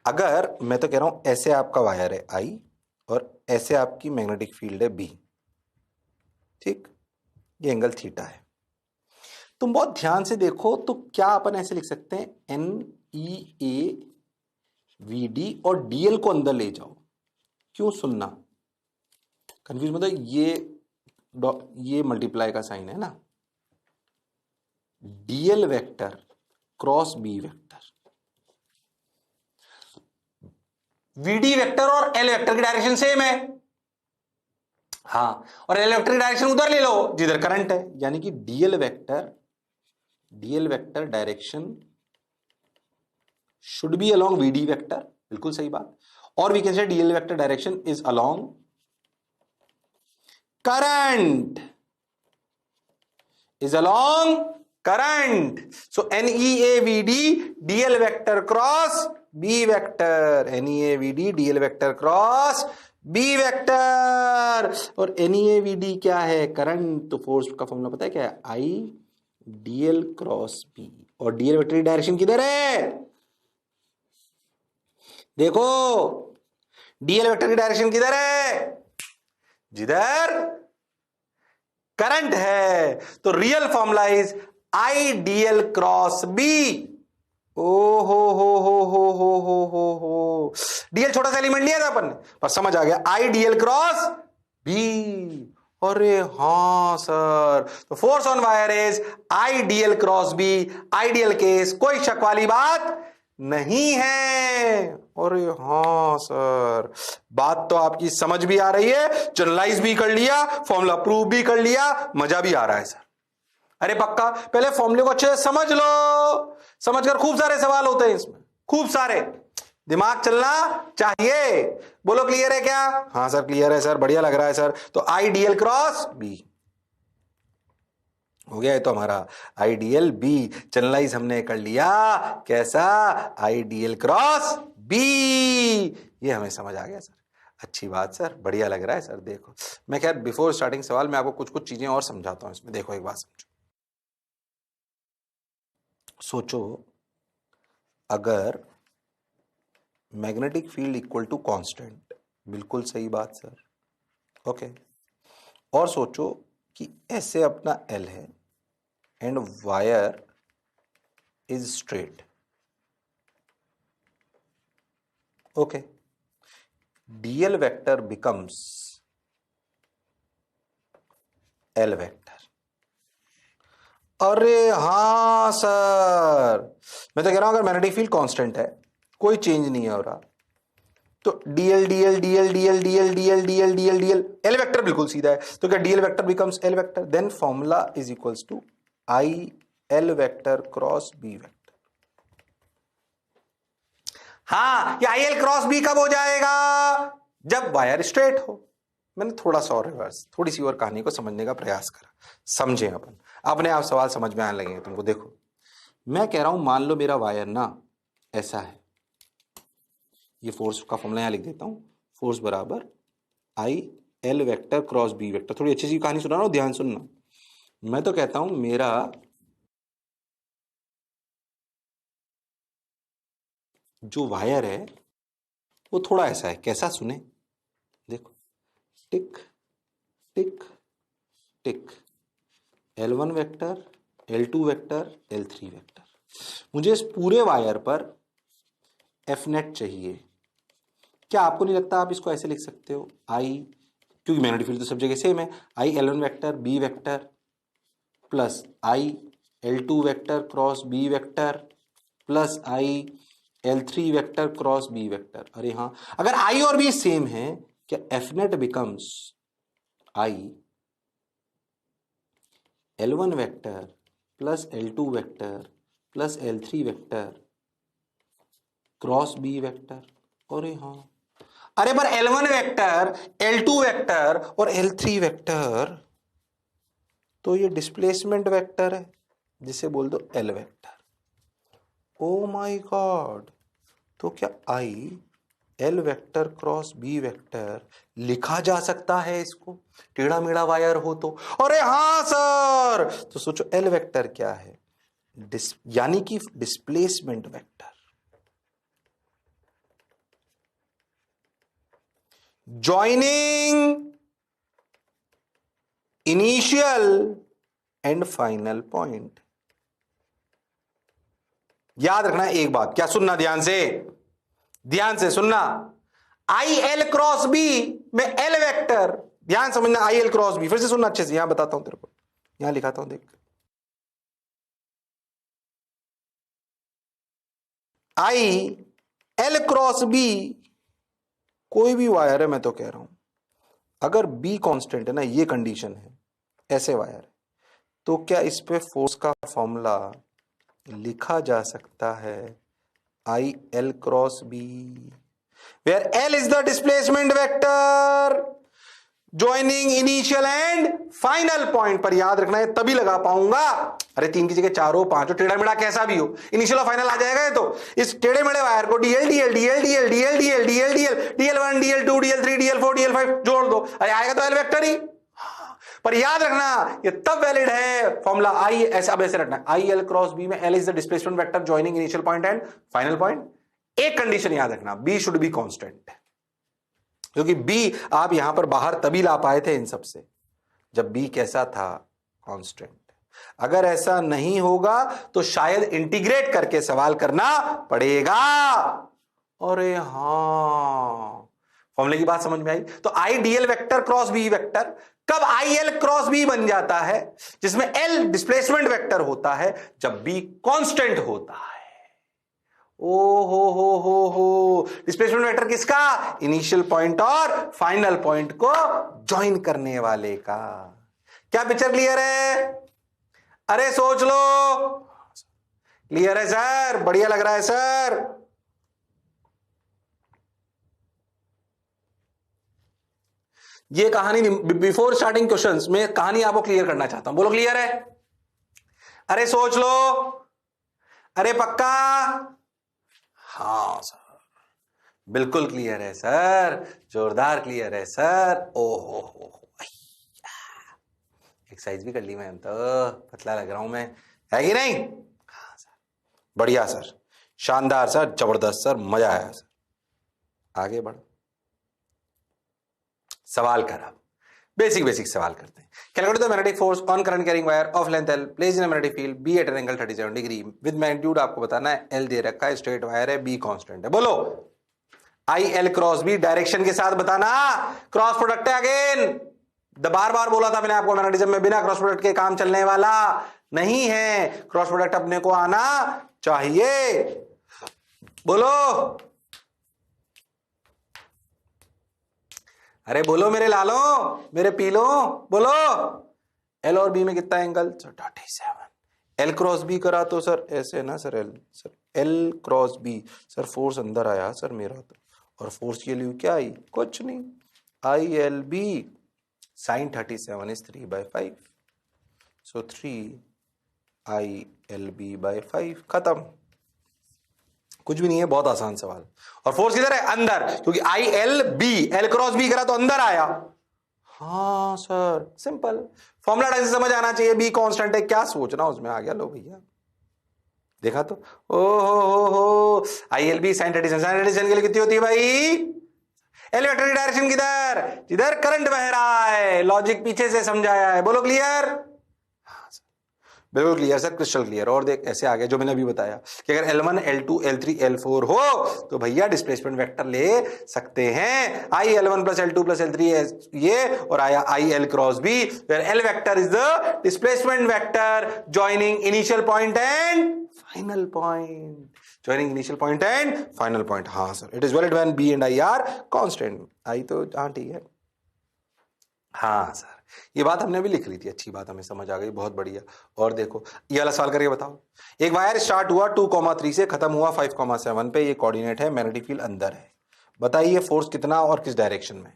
अगर मैं तो कह रहा हूं ऐसे आपका वायर है I और ऐसे आपकी मैग्नेटिक फील्ड है B, ठीक, ये एंगल थीटा है। तुम बहुत ध्यान से देखो तो क्या अपन ऐसे लिख सकते हैं, NEA VD और DL को अंदर ले जाओ। क्यों? सुनना, कंफ्यूज मतलब ये मल्टीप्लाई का साइन है ना, DL vector cross B vector. VD vector और L वेक्टर की डायरेक्शन सेम है। हाँ, और L वेक्टर की डायरेक्शन उधर ले लो जिधर करंट है, यानी कि DL vector direction should be along VD vector. बिल्कुल सही बात। और we can say DL vector direction is along current, is along current. So NEAVD DL vector cross B vector, NEAVD DL vector cross B vector। और NEAVD क्या है? Current. तो force का formula पता है क्या है? I DL cross B। और DL वेक्टर की डायरेक्शन किधर है? देखो, DL वेक्टर की डायरेक्शन किधर है? जिधर करंट है। तो real formula is IDL cross B। ओ हो, DL छोटा सा एलिमेंट लिया था अपन ने, पर समझ आ गया, IDL क्रॉस B। अरे हाँ सर, तो force on wire is IDL cross B। Ideal case, कोई शक वाली बात नहीं है। अरे हाँ सर, बात तो आपकी समझ भी आ रही है, जनरलाइज भी कर लिया, फॉर्मूला प्रूव भी कर लिया, मजा भी आ रहा है सर। अरे पक्का, पहले फॉर्मूले को अच्छे से समझ लो, समझकर खूब सारे सवाल होते हैं इसमें, खूब सारे, दिमाग चलना चाहिए। बोलो क्लियर है क्या? हाँ सर क्लियर है सर, बढ़िया लग रहा है सर। तो IDL क्रॉस B हो गया है, तो हमारा IDL B जनरलाइज हमने कर लिया। कैसा? IDL cross B। ये हमें समझ आ गया सर, अच्छी बात सर, बढ़िया लग रहा है सर। देखो, मैं खैर बिफोर स्टार्टिंग सवाल मैं आपको कुछ कुछ चीजें और समझाता हूं इसमें। देखो एक बात समझो, सोचो अगर magnetic field equal to constant, बिल्कुल सही बात सर, ओके। और सोचो कि ऐसे अपना L है and wire is straight. Okay. dl vector becomes L vector. अरे हाँ सर, मैं तो कह रहा हूं अगर मैग्नेटिक फील्ड कांस्टेंट है, कोई चेंज नहीं हो रहा, तो dl dl dl dl dl dl dl dl dl L vector बिल्कुल सीधा है, तो क्या dl vector becomes L vector, then formula is equals to I L vector cross B vector. हाँ, ये आई एल क्रॉस बी कब हो जाएगा? जब वायर स्ट्रेट हो. मैंने थोड़ा सा और रिवर्स, थोड़ी सी और कहानी को समझने का प्रयास करा. समझे अपन, अपने आप सवाल समझ में आने लगेंगे तुमको. देखो, मैं कह रहा हूं मान लो मेरा वायर ना ऐसा है, ये फोर्स का फॉर्मूला यहां लिख देता हूं, फोर्स बराबर I L vector cross B vector. थोड़ी अच्छी सी कहानी सुना रहा हूं, ध्यान सुनना. मैं तो कहता हूं मेरा जो वायर है वो थोड़ा ऐसा है. कैसा? सुने, देखो, टिक टिक टिक, L1 vector, L2 vector, L3 vector. मुझे इस पूरे वायर पर एफ नेट चाहिए. क्या आपको नहीं लगता आप इसको ऐसे लिख सकते हो? आई, क्योंकि मैग्नेटिक फील्ड तो सब जगह सेम है, I L1 vector B vector plus I L2 vector cross B vector plus I L3 vector cross B vector. अरे हाँ, अगर आई और बी सेम है, क्या F net becomes I L1 vector plus L2 vector plus L3 vector cross B vector. अरे हाँ, अरे पर L1 वेक्टर, L2 वेक्टर और L3 वेक्टर तो ये डिस्प्लेसमेंट वेक्टर है, जिसे बोल दो L vector. Oh my god, तो क्या आई L vector cross B vector लिखा जा सकता है इसको, टेढ़ा मेढ़ा वायर हो तो? अरे हाँ सर, तो सोचो L वेक्टर क्या है, यानी कि displacement vector. Joining initial and final point. याद रखना एक बात, क्या सुनना ध्यान से सुनना. आई एल क्रॉस बी में एल वेक्टर, ध्यान समझना, आई एल क्रॉस बी. फिर से सुनना अच्छे से, यहां बताता हूं तेरे को, यहां लिखाता हूं, देख. आई एल क्रॉस बी कोई भी वायर है, मैं तो कह रहा हूं अगर बी कांस्टेंट है ना, ये कंडीशन है, ऐसे वायर है, तो क्या इस पे फोर्स का फॉर्मूला लिखा जा सकता है I L cross B, where L is the displacement vector joining initial and final point. पर याद रखना है तभी लगा पाऊंगा. अरे तीन की जगह चारों पांचों, टेढ़ा मेढ़ा कैसा भी हो, इनिशियल और फाइनल आ जाएगा ये तो. इस टेढ़े मेढ़े वायर को DL DL DL DL DL DL DL DL DL1 DL2 DL3 DL4 DL5 जोड़ दो, अरे आएगा तो एल वेक्टर ही. पर याद रखना ये तब वैलिड है फॉर्मूला आई, ऐसा अब ऐसे रखना, आई एल क्रॉस बी में L is the displacement vector joining initial point and final point. एक कंडीशन याद रखना, बी शुड बी कांस्टेंट, क्योंकि बी आप यहां पर बाहर तभी ला पाए थे इन सबसे जब बी कैसा था, कांस्टेंट. अगर ऐसा नहीं होगा तो शायद इंटीग्रेट करके सवाल करना पड़ेगा. अरे हाँ, फॉर्मूले की बात समझ में आई. तो I DL vector cross B vector कब आई एल क्रॉस बी बन जाता है, जिसमें एल डिस्प्लेसमेंट वेक्टर होता है, जब बी कांस्टेंट होता है. ओ हो, डिस्प्लेसमेंट वेक्टर किसका? इनिशियल पॉइंट और फाइनल पॉइंट को ज्वाइन करने वाले का. क्या पिक्चर क्लियर है? अरे सोच लो. क्लियर है सर? बढ़िया लग रहा है सर. ये कहानी बिफोर स्टार्टिंग क्वेश्चंस में कहानी आपको क्लियर करना चाहता हूं. बोलो क्लियर है? अरे सोच लो. अरे पक्का? हाँ सर, बिल्कुल क्लियर है सर, जोरदार क्लियर है सर. ओहो, एक्सरसाइज भी कर ली मैं, तो पतला लग रहा हूं मैं, है कि नहीं? हाँ सर, बढ़िया सर, शानदार सर, जबरदस्त सर, मजा आया सर. आगे बढ़, सवाल कर. अब बेसिक सवाल करते हैं। Calculate the magnetic force on current carrying wire of length L placed in a magnetic field B at an angle 37 degree with magnitude आपको बताना है, L दे रखा है, स्ट्रेट वायर है, B कांस्टेंट है। बोलो I L cross B direction के साथ बताना, क्रॉस प्रोडक्ट है अगेन। बार बार बोला था मैंने आपको मैग्नेटिज्म में बिना क्रॉस प्रोडक्ट के काम चलने वाला नहीं है, क्रॉस प्रोडक्ट अपने को आना चाहिए। बोलो अरे बोलो मेरे लालो, मेरे पीलो, बोलो L और B में कितना एंगल? 37। L क्रॉस B करा तो सर ऐसे ना sir, L cross B sir, force अंदर आया सर मेरा तो, और फोर्स की वैल्यू क्या आई? कुछ नहीं, ILB sin 37 is 3/5, so 3ILB/5 खत्म। कुछ भी नहीं है, बहुत आसान सवाल। और फोर्स किधर है? अंदर, क्योंकि ILB L क्रॉस B करा तो अंदर आया। हाँ सर सिंपल, फॉर्मूला ढंग से समझ आना चाहिए। B कांस्टेंट है, क्या सोचना उसमें, आ गया। लो भैया देखा तो, ओ हो ILB sin 37 के लिए कितनी होती है भाई? L वेक्टर की डायरेक्शन किधर? जिधर करंट बह रहा है। लॉजिक पीछे से समझाया है, बोलो क्लियर? बिल्कुल क्लियर सर, क्रिस्टल क्लियर। और देख ऐसे आ गया जो मैंने अभी बताया कि अगर L1 L2 L3 L4 हो तो भैया डिस्प्लेसमेंट वेक्टर ले सकते हैं। आई L1 plus L2 plus L3 ये, और आया I L cross B, where L vector is the displacement vector joining initial point and final point. Joining initial point and final point. हाँ sir, it is valid when B and I are constant. आई तो हाँ ठीक है। हाँ sir, ये बात हमने भी लिख ली थी, अच्छी बात, हमें समझ आ गई, बहुत बढ़िया। और देखो ये वाला सवाल करके बताओ, एक वायर स्टार्ट हुआ 2,3 से, खत्म हुआ 5,7 पे, ये कोऑर्डिनेट है, मैग्नेटिक फील्ड अंदर है। बताइए फोर्स कितना और किस डायरेक्शन में?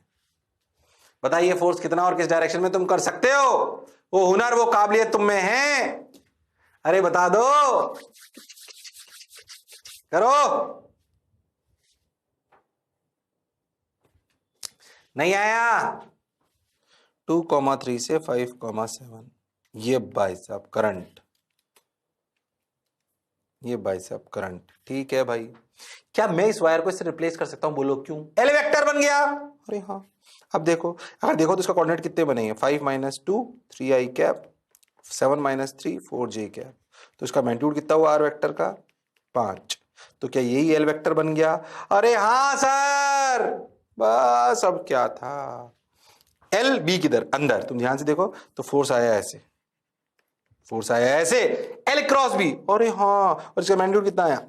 बताइए फोर्स कितना और किस डायरेक्शन में? तुम कर सकते हो, वो हुनर वो काबिलियत तुम में है। अरे बता दो, करो। नहीं आया? 2,3 से 5,7, ये भाई साहब करंट, ये भाई साहब करंट, ठीक है भाई। क्या मैं इस वायर को इससे रिप्लेस कर सकता हूं? बोलो क्यों? L वेक्टर बन गया। अरे हाँ, अब देखो, अगर देखो तो इसका कोऑर्डिनेट कितने बनेंगे? 5 - 2 3i कैप, 7 - 3 4j कैप, तो इसका मैग्नीट्यूड कितना हुआ R वेक्टर का? 5। तो क्या यही L वेक्टर बन गया? अरे हाँ सर, बस अब क्या था। L B किधर? अंदर। तुम ध्यान से देखो तो फोर्स आया ऐसे, फोर्स आया ऐसे, L क्रॉस B। अरे हाँ, और इसका मैग्नीट्यूड कितना आया?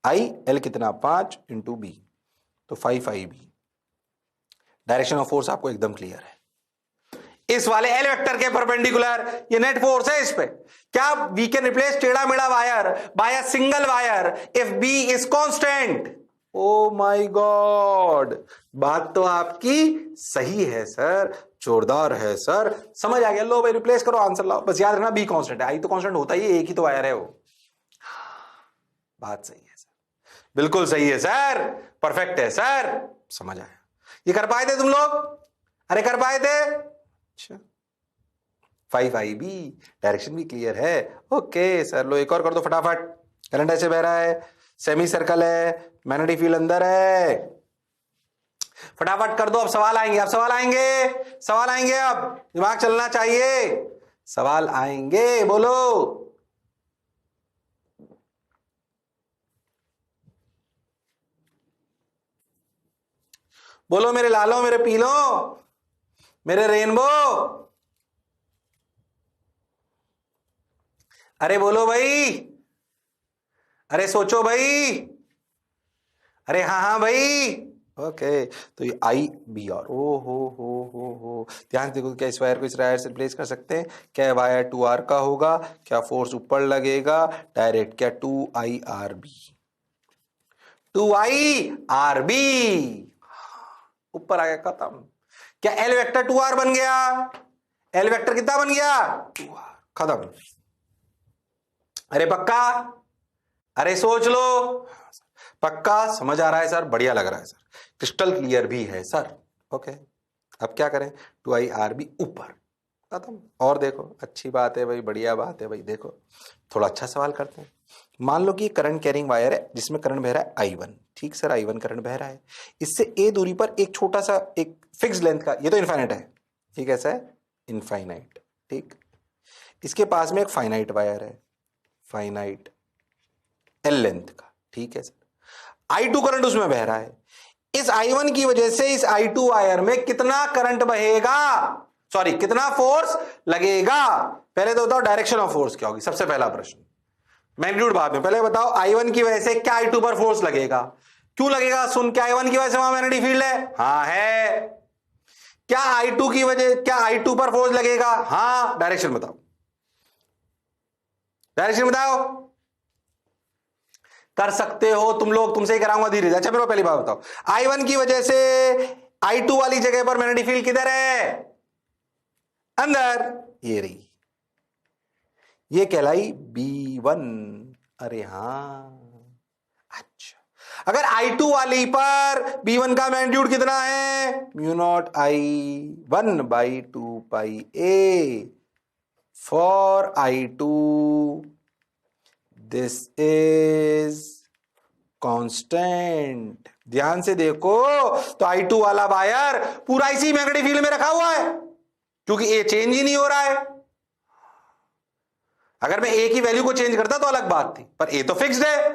I L कितना? 5 × B, तो 5IB। डायरेक्शन ऑफ फोर्स आपको एकदम क्लियर है। इस वाले L वेक्टर के परपेंडिकुलर ये नेट फोर्स है इस पे। क्या वी कैन रिप्लेस टेढ़ा मेढ़ा wire by a single wire if B is constant. Oh my god, बात तो आपकी सही है सर, जोरदार है सर, समझ आ गया। लो भाई रिप्लेस करो, आंसर लाओ। बस याद रखना B कांस्टेंट है, I तो कांस्टेंट होता ही है, एक ही तो वायर है वो। बात सही है सर, बिल्कुल सही है सर, परफेक्ट है सर, समझ आया। ये कर पाए थे तुम लोग? अरे कर पाए थे? अच्छा, 5IB, डायरेक्शन भी क्लियर है। ओके सर, लो एक और कर दो फटाफट। करंट ऐसे बह रहा है, सेमी सर्कल है, मैग्नेटिक फील्ड अंदर है, फटाफट कर दो। अब सवाल आएंगे, अब सवाल आएंगे, सवाल आएंगे, अब दिमाग चलना चाहिए, सवाल आएंगे, बोलो। बोलो मेरे लालो, मेरे पीलो, मेरे रेनबो, अरे बोलो भाई, अरे सोचो भाई, अरे हाँ हाँ भाई। ओके, तो ये IB और ओ हो, ध्यान से देखो, क्या इस वायर को इस वायर से रिप्लेस कर सकते हैं? क्या वायर 2R का होगा? क्या फोर्स ऊपर लगेगा डायरेक्ट? क्या 2IRB, 2IRB ऊपर आ गया, खत्म। क्या L वेक्टर 2R बन गया? L वेक्टर कितना बन गया? 2R, खत्म। अरे पक्का? अरे सोच लो, पक्का? समझ आ रहा है सर? बढ़िया लग रहा है सर, क्रिस्टल क्लियर भी है सर। ओके, अब क्या करें? 2IRB ऊपर, खत्म। और देखो, अच्छी बात है भाई, बढ़िया बात है भाई। देखो थोड़ा अच्छा सवाल करते हैं। मान लो कि करंट कैरिंग वायर है जिसमें करंट बह रहा है I1, ठीक सर, I1 करंट बह रहा है। इससे A दूरी पर एक छोटा सा, एक फिक्स लेंथ का, ये तो इनफाइनाइट है, ये कैसा है? इनफाइनाइट। ठीक, इसके पास में एक फाइनाइट वायर है, फाइनाइट एल लेंथ का। ठीक है सर, I2 करंट उसमें बह रहा है। इस I1 की वजह से इस I2 वायर में कितना करंट बहेगा, सॉरी कितना फोर्स लगेगा? पहले तो बताओ डायरेक्शन ऑफ फोर्स क्या होगी, सबसे पहला प्रश्न। मैग्नीट्यूड बाद में, पहले बताओ I1 की वजह से क्या I2 पर फोर्स लगेगा? क्यों लगेगा? सुन, क्या I1 की वजह से वहां मैग्नेटिक फील्ड है? हाँ है। क्या I2 की वजह, क्या I2 पर फोर्स लगेगा? हाँ। डायरेक्शन बताओ, डायरेक्शन बताओ। कर सकते हो तुम लोग, तुमसे ही कराऊंगा धीरे धीरे। अच्छा मेरे को पहली बात बताओ, I1 की वजह से I2 वाली जगह पर मैग्नेटिक फील्ड किधर है? अंदर। ये रही, ये कहलाई B1। अरे हां, अच्छा। अगर I2 वाली पर B1 का मैग्नीट्यूड कितना है? Mu naught I1 by 2 pi A for I2 this is constant. ध्यान से देखो, तो I2 वाला वायर पूरा इसी मैग्नेटिक फील्ड में रखा हुआ है, क्योंकि A चेंज ही नहीं हो रहा है। अगर मैं A की वैल्यू को चेंज करता तो अलग बात थी, पर A तो फिक्स्ड है,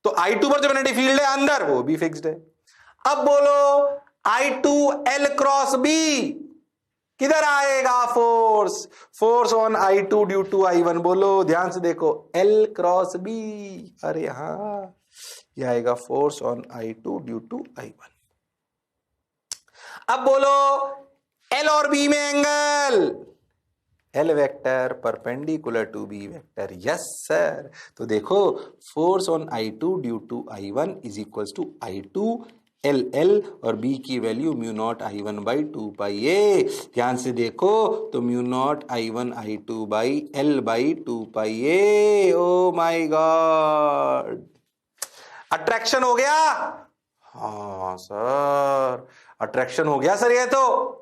तो I2 पर जो मैग्नेटिक फील्ड है अंदर, वो भी फिक्स्ड है। अब बोलो I2 L क्रॉस B किधर आएगा force? Force on I2 due to I1। बोलो ध्यान से देखो, L क्रॉस B। अरे हां, ये आएगा force on I2 due to I1। अब बोलो L और B में angle, L vector perpendicular to B vector. Yes sir. तो देखो, force on I2 due to I1 is equals to I2 L और B की value mu naught I1 by 2 pi A। ध्यान से देखो, तो mu naught I1 I2 by L by 2 pi A। Oh my god, attraction हो गया। हाँ sir, attraction हो गया सर। ये तो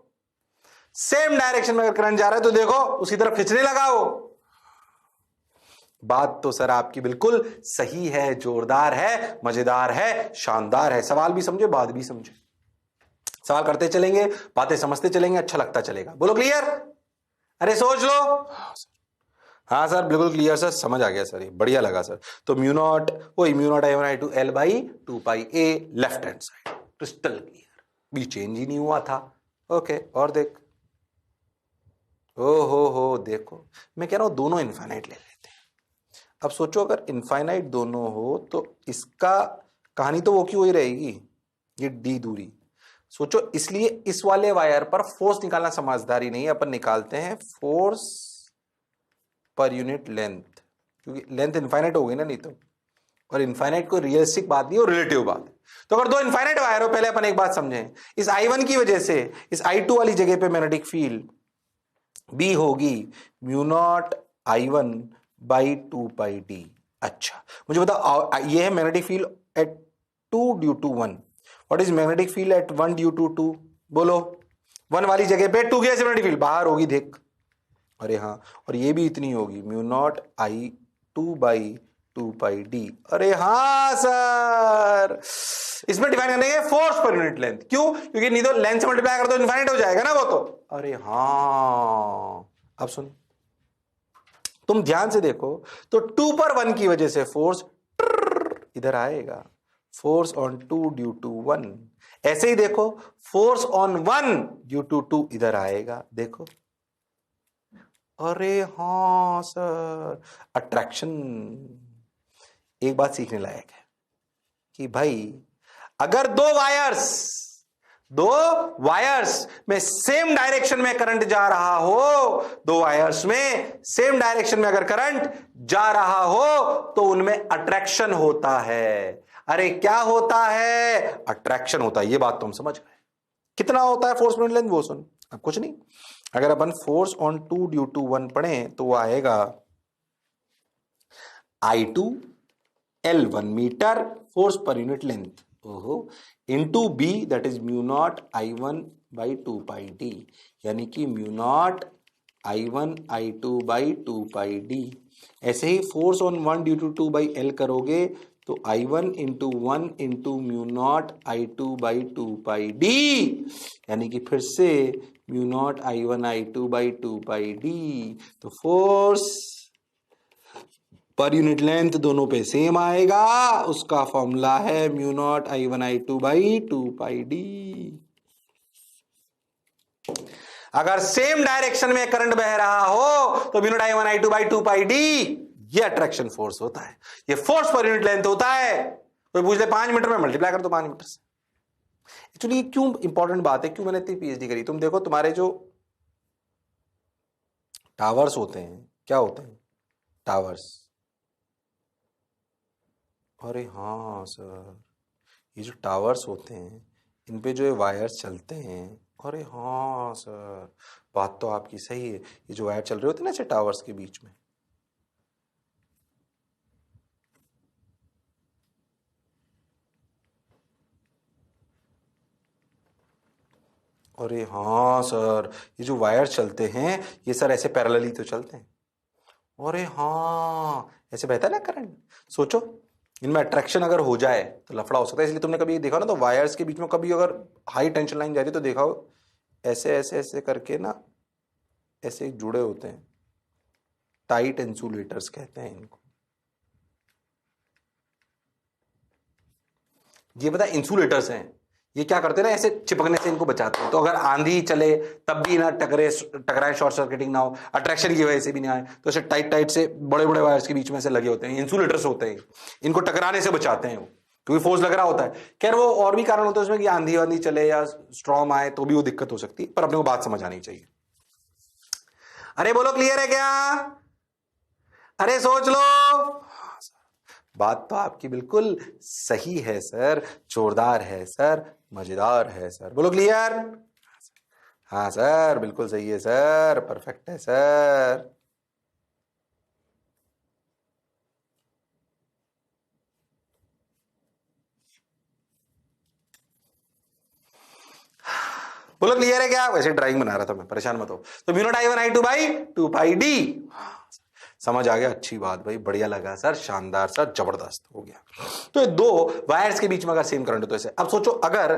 सेम डायरेक्शन में अगर करंट जा रहा है तो देखो उसी तरफ खींचने लगा वो। बात तो सर आपकी बिल्कुल सही है, जोरदार है, मजेदार है, शानदार है। सवाल भी समझे, बात भी समझे। सवाल करते चलेंगे, बातें समझते चलेंगे, अच्छा लगता चलेगा। बोलो क्लियर? अरे सोच लो। हाँ सर बिल्कुल क्लियर सर, समझ आ गया सर, ये बढ़िया लगा सर। तो म्यू नॉट, वही mu naught I1 I2 L by 2 pi A left hand side, crystal clear. B change ही नहीं हुआ था। ओके, और देख, ओ हो देखो, मैं कह रहा हूं दोनों इनफाइनाइट ले लेते हैं। अब सोचो, अगर इनफाइनाइट दोनों हो तो इसका कहानी तो वो की वही रहेगी, ये D दूरी। सोचो, इसलिए इस वाले वायर पर फोर्स निकालना समझदारी नहीं है, अपन निकालते हैं फोर्स पर यूनिट लेंथ, क्योंकि लेंथ इनफाइनाइट हो गई ना नहीं तो। और इनफाइनाइट को रियलिस्टिक बात नहीं, और रिलेटिव बात है। तो अगर दो इनफाइनाइट वायर हो, पहले अपन एक बात समझें, इस I1 की वजह से इस I2 वाली जगह पे मैग्नेटिक फील्ड B होगी mu naught I1 by 2 pi D। अच्छा मुझे बताओ, ये है magnetic field at 2 due to 1। What is magnetic field at 1 due to 2? बोलो, 1 वाली जगह पे 2 की मैग्नेटिक फील्ड बाहर होगी, देख। अरे हाँ, और ये भी इतनी होगी mu naught I2 by 2 pi D। अरे हाँ सर, इसमें डिफाइन करने के फोर्स पर यूनिट लेंथ। क्यों? क्योंकि नहीं तो लेंथ से मल्टीप्लाई कर दो इनफाइनाइट हो जाएगा ना वो तो। अरे हाँ, अब सुन, तुम ध्यान से देखो, तो 2 पर 1 की वजह से फोर्स इधर आएगा, फोर्स ऑन 2 ड्यू टू 1। ऐसे ही देखो, फोर्स ऑन 1 ड्यू टू 2 इधर आएगा, देखो। अरे हाँ सर, अट्रैक्शन। एक बात सीखने लायक है कि भाई, अगर दो वायर्स में सेम डायरेक्शन में करंट जा रहा हो, दो वायर्स में सेम डायरेक्शन में अगर करंट जा रहा हो तो उनमें अट्रैक्शन होता है। अरे क्या होता है? अट्रैक्शन होता है। ये बात तो हम समझ गए। कितना होता है फोर्स पर यूनिट लेंथ, वो सुन। अब कुछ नहीं, अगर अपन फोर्स ऑन 2 ड्यू टू 1 पढ़ें तो वो आएगा I2 L 1 मीटर फोर्स पर यूनिट लेंथ, ओहो, into B that is mu naught I1 by 2 pi D, यानी कि mu naught I1 I2 by 2 pi D। ऐसे ही force on 1 due to 2 by L करोगे तो I1 into 1 into mu naught I2 by 2 pi D, यानी कि फिर से mu naught I1 I2 by 2 pi D. तो फोर्स पर यूनिट लेंथ दोनों पे सेम आएगा, उसका फॉर्मूला है mu naught I1 I2 by 2 pi D. अगर सेम डायरेक्शन में करंट बह रहा हो तो mu naught I1 I2 by 2 pi D ये अट्रैक्शन फोर्स होता है, ये फोर्स पर यूनिट लेंथ होता है। कोई पूछ ले 5 मीटर में मल्टीप्लाई कर दो 5 मीटर से। एक्चुअली क्यों इंपॉर्टेंट बात है, क्यों मैंने इतनी पीएचडी करी? तुम देखो तुम्हारे जो टावर्स होते हैं, क्या होते हैं टावर्स? अरे हाँ सर, ये जो टावर्स होते हैं इन पे जो ये वायर्स चलते हैं, अरे हाँ सर बात तो आपकी सही है, ये जो वायर चल रहे होते हैं ना ऐसे टावर्स के बीच में, अरे हाँ सर ये जो वायर चलते हैं ये सर ऐसे पैरेलली तो चलते हैं, अरे हाँ ऐसे बहता है ना करंट। सोचो इनमें अट्रैक्शन अगर हो जाए तो लफड़ा हो सकता है। इसलिए तुमने कभी देखा ना तो वायर्स के बीच में कभी अगर हाई टेंशन लाइन जा रही है तो देखा हो ऐसे ऐसे ऐसे करके ना ऐसे जुड़े होते हैं, टाइट इंसुलेटर्स कहते हैं इनको। ये पता इंसुलेटर्स हैं, ये क्या करते हैं ना ऐसे चिपकने से इनको बचाते हैं, तो अगर आंधी चले तब भी ना टकराए, शॉर्ट सर्किटिंग ना हो, अट्रैक्शन की वजह से भी नहीं आए, तो ऐसे टाइट टाइट से बड़े बड़े वायर्स के बीच में से लगे होते हैं, इंसुलेटर्स होते हैं, इनको टकराने से बचाते हैं वो, क्योंकि फोर्स लग रहा होता है। खैर वो और भी कारण होते हैं उसमें कि आंधी वांधी चले या स्ट्रॉम आए तो भी वो दिक्कत हो सकती है, पर अपने को बात समझ आनी चाहिए। अरे बोलो क्लियर है क्या? अरे सोच लो। बात तो आपकी बिल्कुल सही है सर, जोरदार है सर, मजेदार है सर, बोलो क्लियर। हाँ सर बिल्कुल सही है सर, परफेक्ट है सर। बोलो क्लियर है क्या? वैसे ड्राइंग बना रहा था मैं, परेशान मत हो। तो mu naught I1 I2 by 2 pi D. समझ आ गया, अच्छी बात भाई, बढ़िया लगा सर, शानदार सर, जबरदस्त हो गया। तो ये दो वायर्स के बीच में अगर सेम करंट हो तो ऐसे। अब सोचो अगर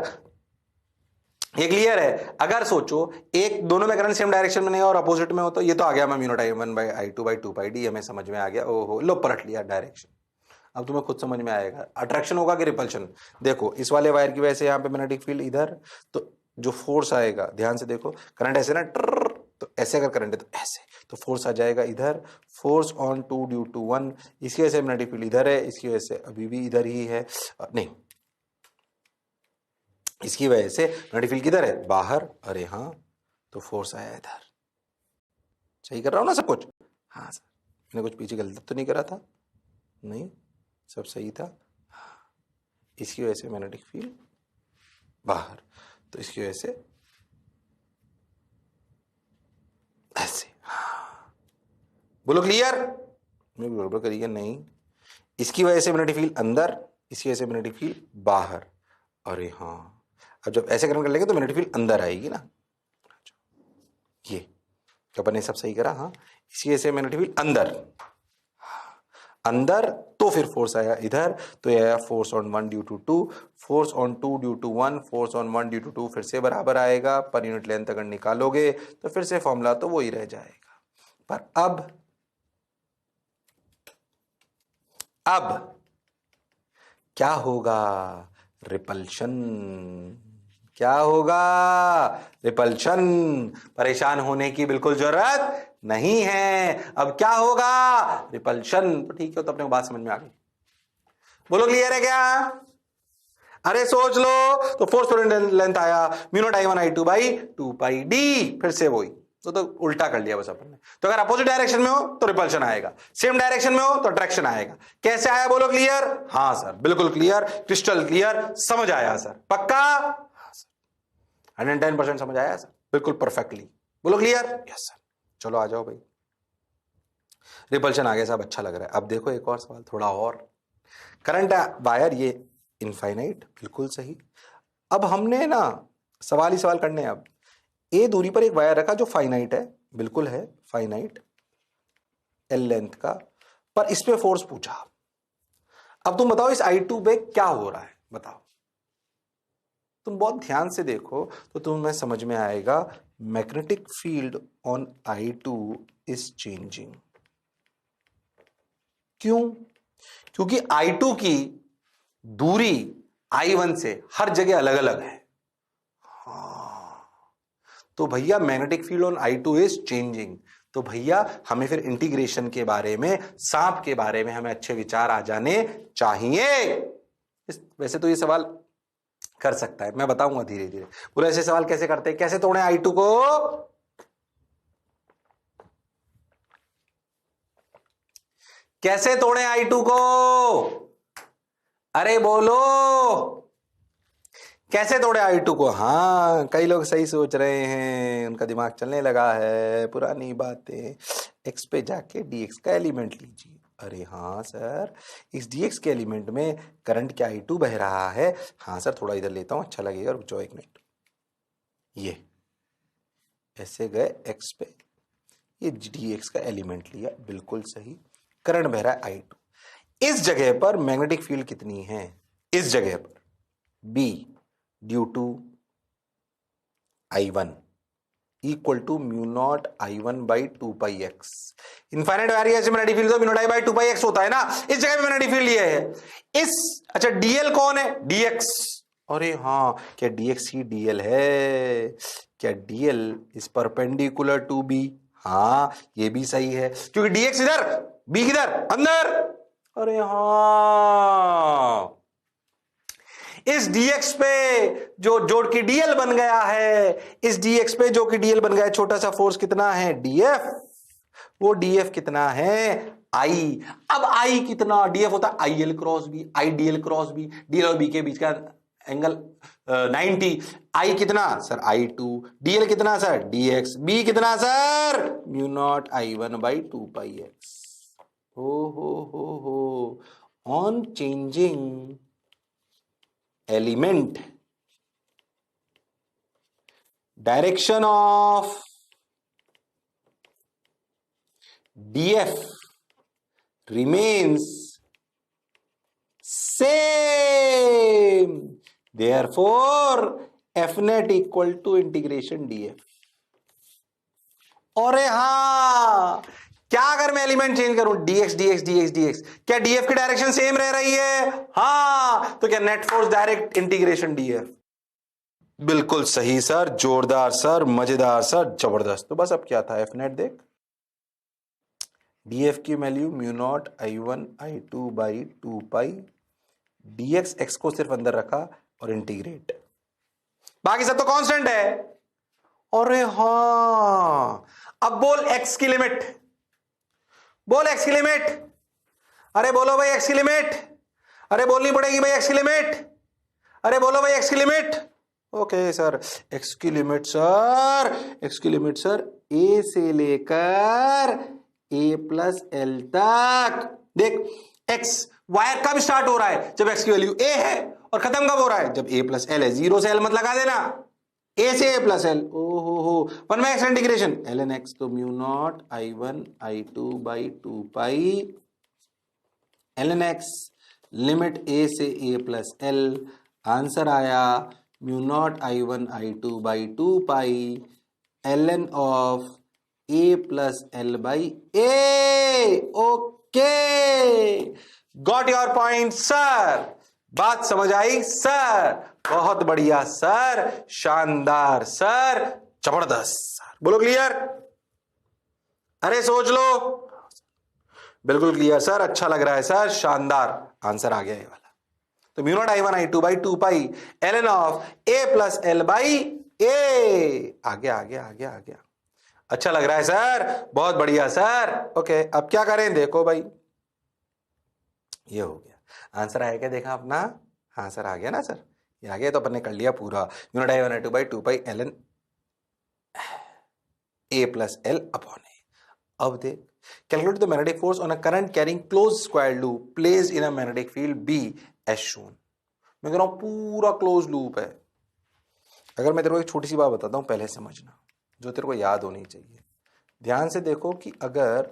ये क्लियर है, अगर सोचो एक दोनों में करंट सेम डायरेक्शन में नहीं और अपोजिट में हो तो ये तो आ गया मैं mu naught I1 by I2 by 2 pi D, हमें समझ में आ गया। ओहो लो पलट लिया डायरेक्शन। अब तुम्हें खुद समझ में आएगा अट्रैक्शन होगा कि रिपल्शन। देखो इस वाले वायर की वजह से यहाँ पे मैग्नेटिक फील्ड इधर, तो जो फोर्स आएगा ध्यान से देखो, करंट ऐसे ना ट्र, तो ऐसे अगर करंट है तो ऐसे, तो फोर्स आ जाएगा इधर, फोर्स ऑन 2 ड्यू टू 1, इसकी वजह से मैग्नेटिक फील्ड इधर है, इसकी वजह से अभी भी इधर ही है, नहीं इसकी वजह से मैग्नेटिक फील्ड किधर है? बाहर। अरे हाँ तो फोर्स आया इधर। सही कर रहा हूं ना सब कुछ? हाँ सर मैंने कुछ पीछे गलत तो नहीं करा था? नहीं सब सही था। इसकी वजह से मैग्नेटिक फील्ड बाहर, तो इसकी वजह से ऐसे। बोलो क्लियर। मैं गड़बड़ करिए नहीं, इसकी वजह से मैग्नेटिक फील्ड अंदर, इसकी वजह से मैग्नेटिक फील्ड बाहर। अरे हाँ अब जब ऐसे करंट कर लेंगे तो मैग्नेटिक फील्ड अंदर आएगी ना, ये तो अपन ने सब सही करा। हाँ इसकी वजह से मैग्नेटिक फील्ड अंदर, अंदर तो फिर फोर्स आया इधर, तो ये आया force on 1 due to 2, force on 2 due to 1, force on 1 due to 2 फिर से बराबर आएगा। पर यूनिट लेंथ अगर निकालोगे तो फिर से फॉर्मूला तो वही रह जाएगा। पर अब क्या होगा? रिपल्शन। क्या होगा? रिपल्शन। परेशान होने की बिल्कुल जरूरत नहीं है। अब क्या होगा? रिपल्शन। तो ठीक है, तो अपने को बात समझ में आ गई। बोलो क्लियर है क्या? अरे सोच लो, तो फोर्स पर लेंथ आया mu naught I1 I2 by 2 pi D, फिर से वही तो उल्टा कर लिया बस अपन ने। तो अगर अपोजिट डायरेक्शन में हो तो रिपल्शन आएगा, सेम डायरेक्शन में हो तो अट्रैक्शन आएगा। कैसे आया बोलो क्लियर? हाँ सर बिल्कुल क्लियर, क्रिस्टल क्लियर, समझ आया सर पक्का? 110% समझ आया सर, बिल्कुल परफेक्टली। बोलो क्लियर? Yes sir. चलो आ जाओ भाई, रिपल्शन आ गया साहब, अच्छा लग रहा है। अब देखो एक और सवाल, थोड़ा और। करंट वायर ये इनफाइनाइट, बिल्कुल सही। अब हमने ना सवाल ही सवाल करने हैं। अब ए दूरी पर एक वायर रखा जो फाइनाइट है, बिल्कुल है फाइनाइट, एल लेंथ का, पर इस पे फोर्स पूछा। अब तुम बताओ इस I2 पे क्या हो रहा है, बताओ। तुम बहुत ध्यान से देखो तो तुम्हें समझ में आएगा magnetic field on I2 is changing. क्यों? क्योंकि I2 की दूरी I1 से हर जगह अलग अलग है। तो भैया magnetic field on I2 is changing. तो भैया हमें फिर इंटीग्रेशन के बारे में, सांप के बारे में हमें अच्छे विचार आ जाने चाहिए। वैसे तो ये सवाल कर सकता है, मैं बताऊंगा धीरे धीरे। बोले ऐसे सवाल कैसे करते हैं, कैसे तोड़े I2 को? कैसे तोड़े I2 को? अरे बोलो, कैसे तोड़े I2 को? हाँ, कई लोग सही सोच रहे हैं, उनका दिमाग चलने लगा है। पुरानी बातें, x पे जाके dx का एलिमेंट लीजिए। अरे हाँ सर, इस dx के एलिमेंट में करंट क्या I2 बह रहा है? हाँ सर, थोड़ा इधर लेता हूं, अच्छा लगेगा, रुक जाओ एक मिनट। ये ऐसे गए x पे, ये dx का एलिमेंट लिया, बिल्कुल सही। करंट बह रहा है I2। इस जगह पर मैग्नेटिक फील्ड कितनी है? इस जगह पर B due to I1 equal to mu naught I1 by 2πx। Infinite variation magnetic field तो mu naught I by 2πx होता है ना, इस जगह पे मैग्नेटिक फील्ड ये है। इस अच्छा dl कौन है? dx। अरे हाँ, क्या dx ही dl है? क्या dl is perpendicular to b? हाँ, ये भी सही है, क्योंकि dx इधर, b किधर? अंदर। अरे हाँ, इस dx पे जो जोड़ की dl बन गया है, इस dx पे जो कि dl बन गया है, छोटा सा फोर्स कितना है? df। वो df कितना है? I। अब I कितना? df होता है IL cross b, I dl cross b, dl और b के बीच का एंगल 90। I कितना सर? I2। dl कितना सर? dx। b कितना sir? Mu naught I1 by 2πx। हो on changing element, direction of df remains same, therefore f net equal to integration df। अरे हाँ, क्या अगर मैं एलिमेंट चेंज करूं, dx dx dx dx, क्या df की डायरेक्शन सेम रह रही है? हाँ, तो क्या net force direct integration df। बिल्कुल सही सर, जोरदार सर, मजेदार सर, जबरदस्त। तो बस अब क्या था, एफ नेट देख, df की value mu naught I1 I2 by 2π, dx x को सिर्फ अंदर रखा और इंटीग्रेट, बाकी सब तो कांस्टेंट है। अरे हाँ, अब बोल x की लिमिट, बोल x की लिमिट। अरे बोलो भाई x की लिमिट, अरे बोलनी पड़ेगी भाई x की लिमिट, अरे बोलो भाई x की लिमिट। ओके सर, x की लिमिट सर, x की लिमिट सर a से लेकर a प्लस एल तक। देख, x वायर कब स्टार्ट हो रहा है? जब x की वैल्यू a है, और खत्म कब हो रहा है? जब a प्लस एल है। जीरो से l मत लगा देना, a से a प्लस एल। ओहो, वन में X integration L N X, तो mu naught I1 I2 by 2π L N X, limit a से a प्लस एल। आंसर आया mu naught I1 I2 by 2π L N of a plus L by a। Okay, got your point sir, बात समझ आई sir, बहुत बढ़िया sir, शानदार sir, जबरदस्त sir. बोलो clear? अरे सोच लो, बिल्कुल क्लियर सर, अच्छा लग रहा है सर, शानदार आंसर आ गया ये वाला। तो mu naught I1 I2 by 2π L N of a plus L by a। आ गया, अच्छा लग रहा है सर, बहुत बढ़िया सर। ओके, अब क्या करें? देखो भाई, ये हो गया आंसर, आया क्या देखा अपना? हाँ सर, आ गया ना सर, ये आ गया, तो अपन ने कर लिया पूरा। Mu naught I1 I2 by 2π L N a plus L upon A. अब देख, calculate the magnetic force on a current carrying close square loop placed in a magnetic field B as shown. मैं कह रहा हूं पूरा close loop है। अगर मैं तेरे को एक छोटी सी बात बताता हूं, पहले समझना, जो तेरे को याद होनी चाहिए। ध्यान से देखो कि अगर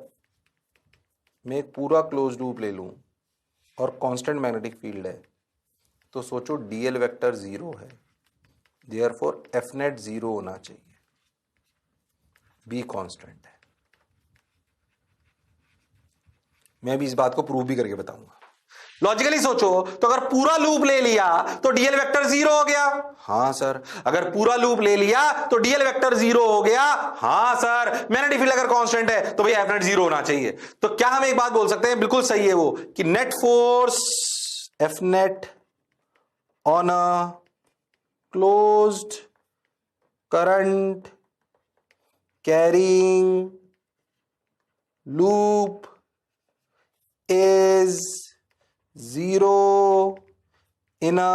मैं एक पूरा क्लोज लूप ले लूं और कांस्टेंट मैग्नेटिक फील्ड है, तो सोचो डीएल वेक्टर 0 है, देयरफॉर एफ नेट 0 होना चाहिए, बी कांस्टेंट है। मैं भी इस बात को प्रूव भी करके बताऊंगा। लॉजिकली सोचो तो अगर पूरा लूप ले लिया तो डीएल वेक्टर 0 हो गया। हां सर। अगर पूरा लूप ले लिया तो डीएल वेक्टर 0 हो गया। हां सर। मैग्नेटिक फील्ड अगर कांस्टेंट है तो भैया एफ नेट 0 होना चाहिए। तो क्या हम एक बात बोल सकते हैं, बिल्कुल सही है वो, कि net force F net on a closed current carrying loop is 0 in a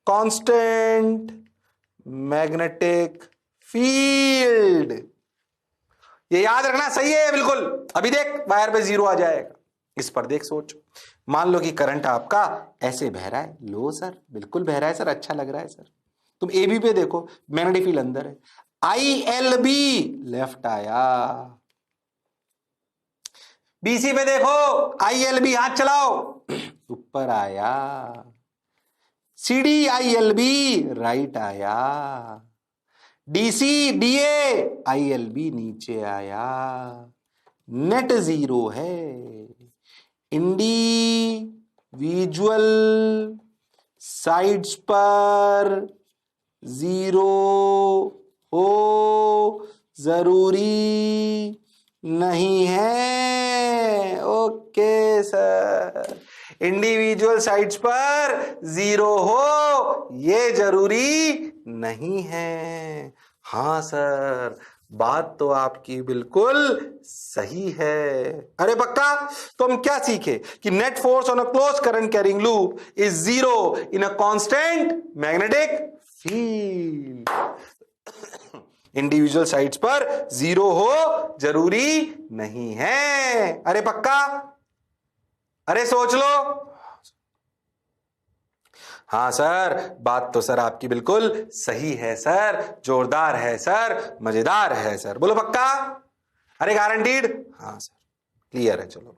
constant magnetic field। ये याद रखना, सही है बिल्कुल। अभी देख वायर पे 0 आ जाएगा। इस पर देख, सोच, मान लो कि करंट आपका ऐसे बह रहा है। लो सर, बिल्कुल बह रहा है सर, अच्छा लग रहा है सर। तुम ए बी पे देखो, मैग्नेटिक फील्ड अंदर है। आई एल बी लेफ्ट आया। बीसी पे देखो, आई एल बी हाथ चलाओ, ऊपर आया। CD I L B right आया। DC DA I L B नीचे आया। नेट 0 है। इंडिविजुअल साइड्स पर 0 हो जरूरी नहीं है। ओके सर, इंडिविजुअल साइड्स पर 0 हो ये जरूरी नहीं है। हां सर, बात तो आपकी बिल्कुल सही है। अरे पक्का। तो हम क्या सीखे कि net force on a close current carrying loop is 0 in a constant magnetic field. Individual sides पर 0 हो जरूरी नहीं है। अरे पक्का। अरे सोच लो। हां सर, बात तो सर आपकी बिल्कुल सही है सर, जोरदार है सर, मजेदार है सर। बोलो पक्का। अरे गारंटीड। हां सर, क्लियर है। चलो,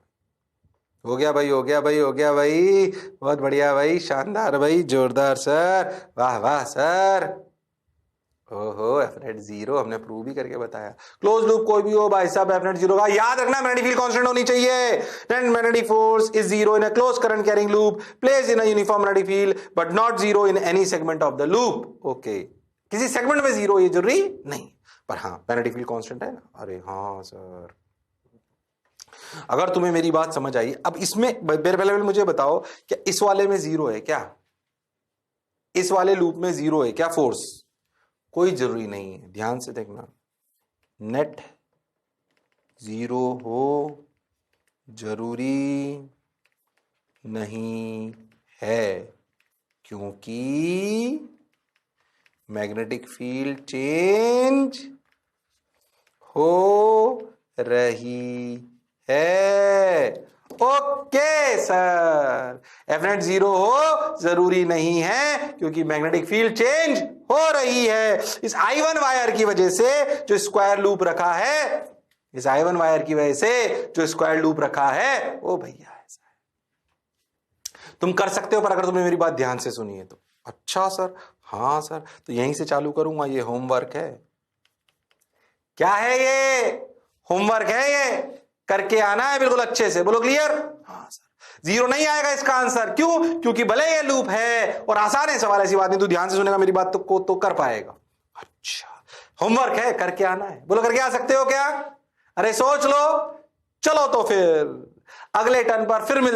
हो गया भाई, हो गया भाई, हो गया भाई, बहुत बढ़िया भाई, शानदार भाई, जोरदार सर, वाह वाह सर। ओहो, एफ नेट 0 हमने प्रूव भी करके बताया। क्लोज लूप कोई भी हो भाई साहब, एफ नेट 0 का याद रखना, मैग्नेटिक फील्ड कांस्टेंट होनी चाहिए। Net magnetic force is 0 in a close current carrying loop place in a uniform magnetic field but not 0 in any segment of the loop. Okay, किसी सेगमेंट में 0 ये जरूरी नहीं, पर हाँ मैग्नेटिक फील्ड कांस्टेंट है ना। अरे हाँ सर, अगर तुम्हें मेरी बात समझ आई। अब इसमें पहले मुझे बताओ, क्या इस वाले में 0 है क्या? इस वाले लूप में 0 है क्या फोर्स? कोई जरूरी नहीं है। ध्यान से देखना, नेट 0 हो जरूरी नहीं है, क्योंकि मैग्नेटिक फील्ड चेंज हो रही है। ओके सर, एफ नेट 0 हो जरूरी नहीं है क्योंकि मैग्नेटिक फील्ड चेंज हो रही है। इस I1 वायर की वजह से जो स्क्वायर लूप रखा है, इस I1 वायर की वजह से जो स्क्वायर लूप रखा है, ओ भैया ऐसा है। तुम कर सकते हो, पर अगर तुमने मेरी बात ध्यान से सुनी है तो। अच्छा सर, हाँ सर, तो यहीं से चालू करूंगा। ये होमवर्क है। क्या है ये? होमवर्क है ये, करके आना है बिल्कुल अच्छे से। बोलो क्लियर? हाँ सर। 0 नहीं आएगा इसका आंसर। क्यों? क्योंकि भले ये लूप है और आसान है सवाल, ऐसी बात नहीं। तू ध्यान से सुनेगा मेरी बात तो कर पाएगा। अच्छा, होमवर्क है, करके आना है। बोलो करके आ सकते हो क्या? अरे सोच लो। चलो तो फिर अगले टर्न पर फिर मिलते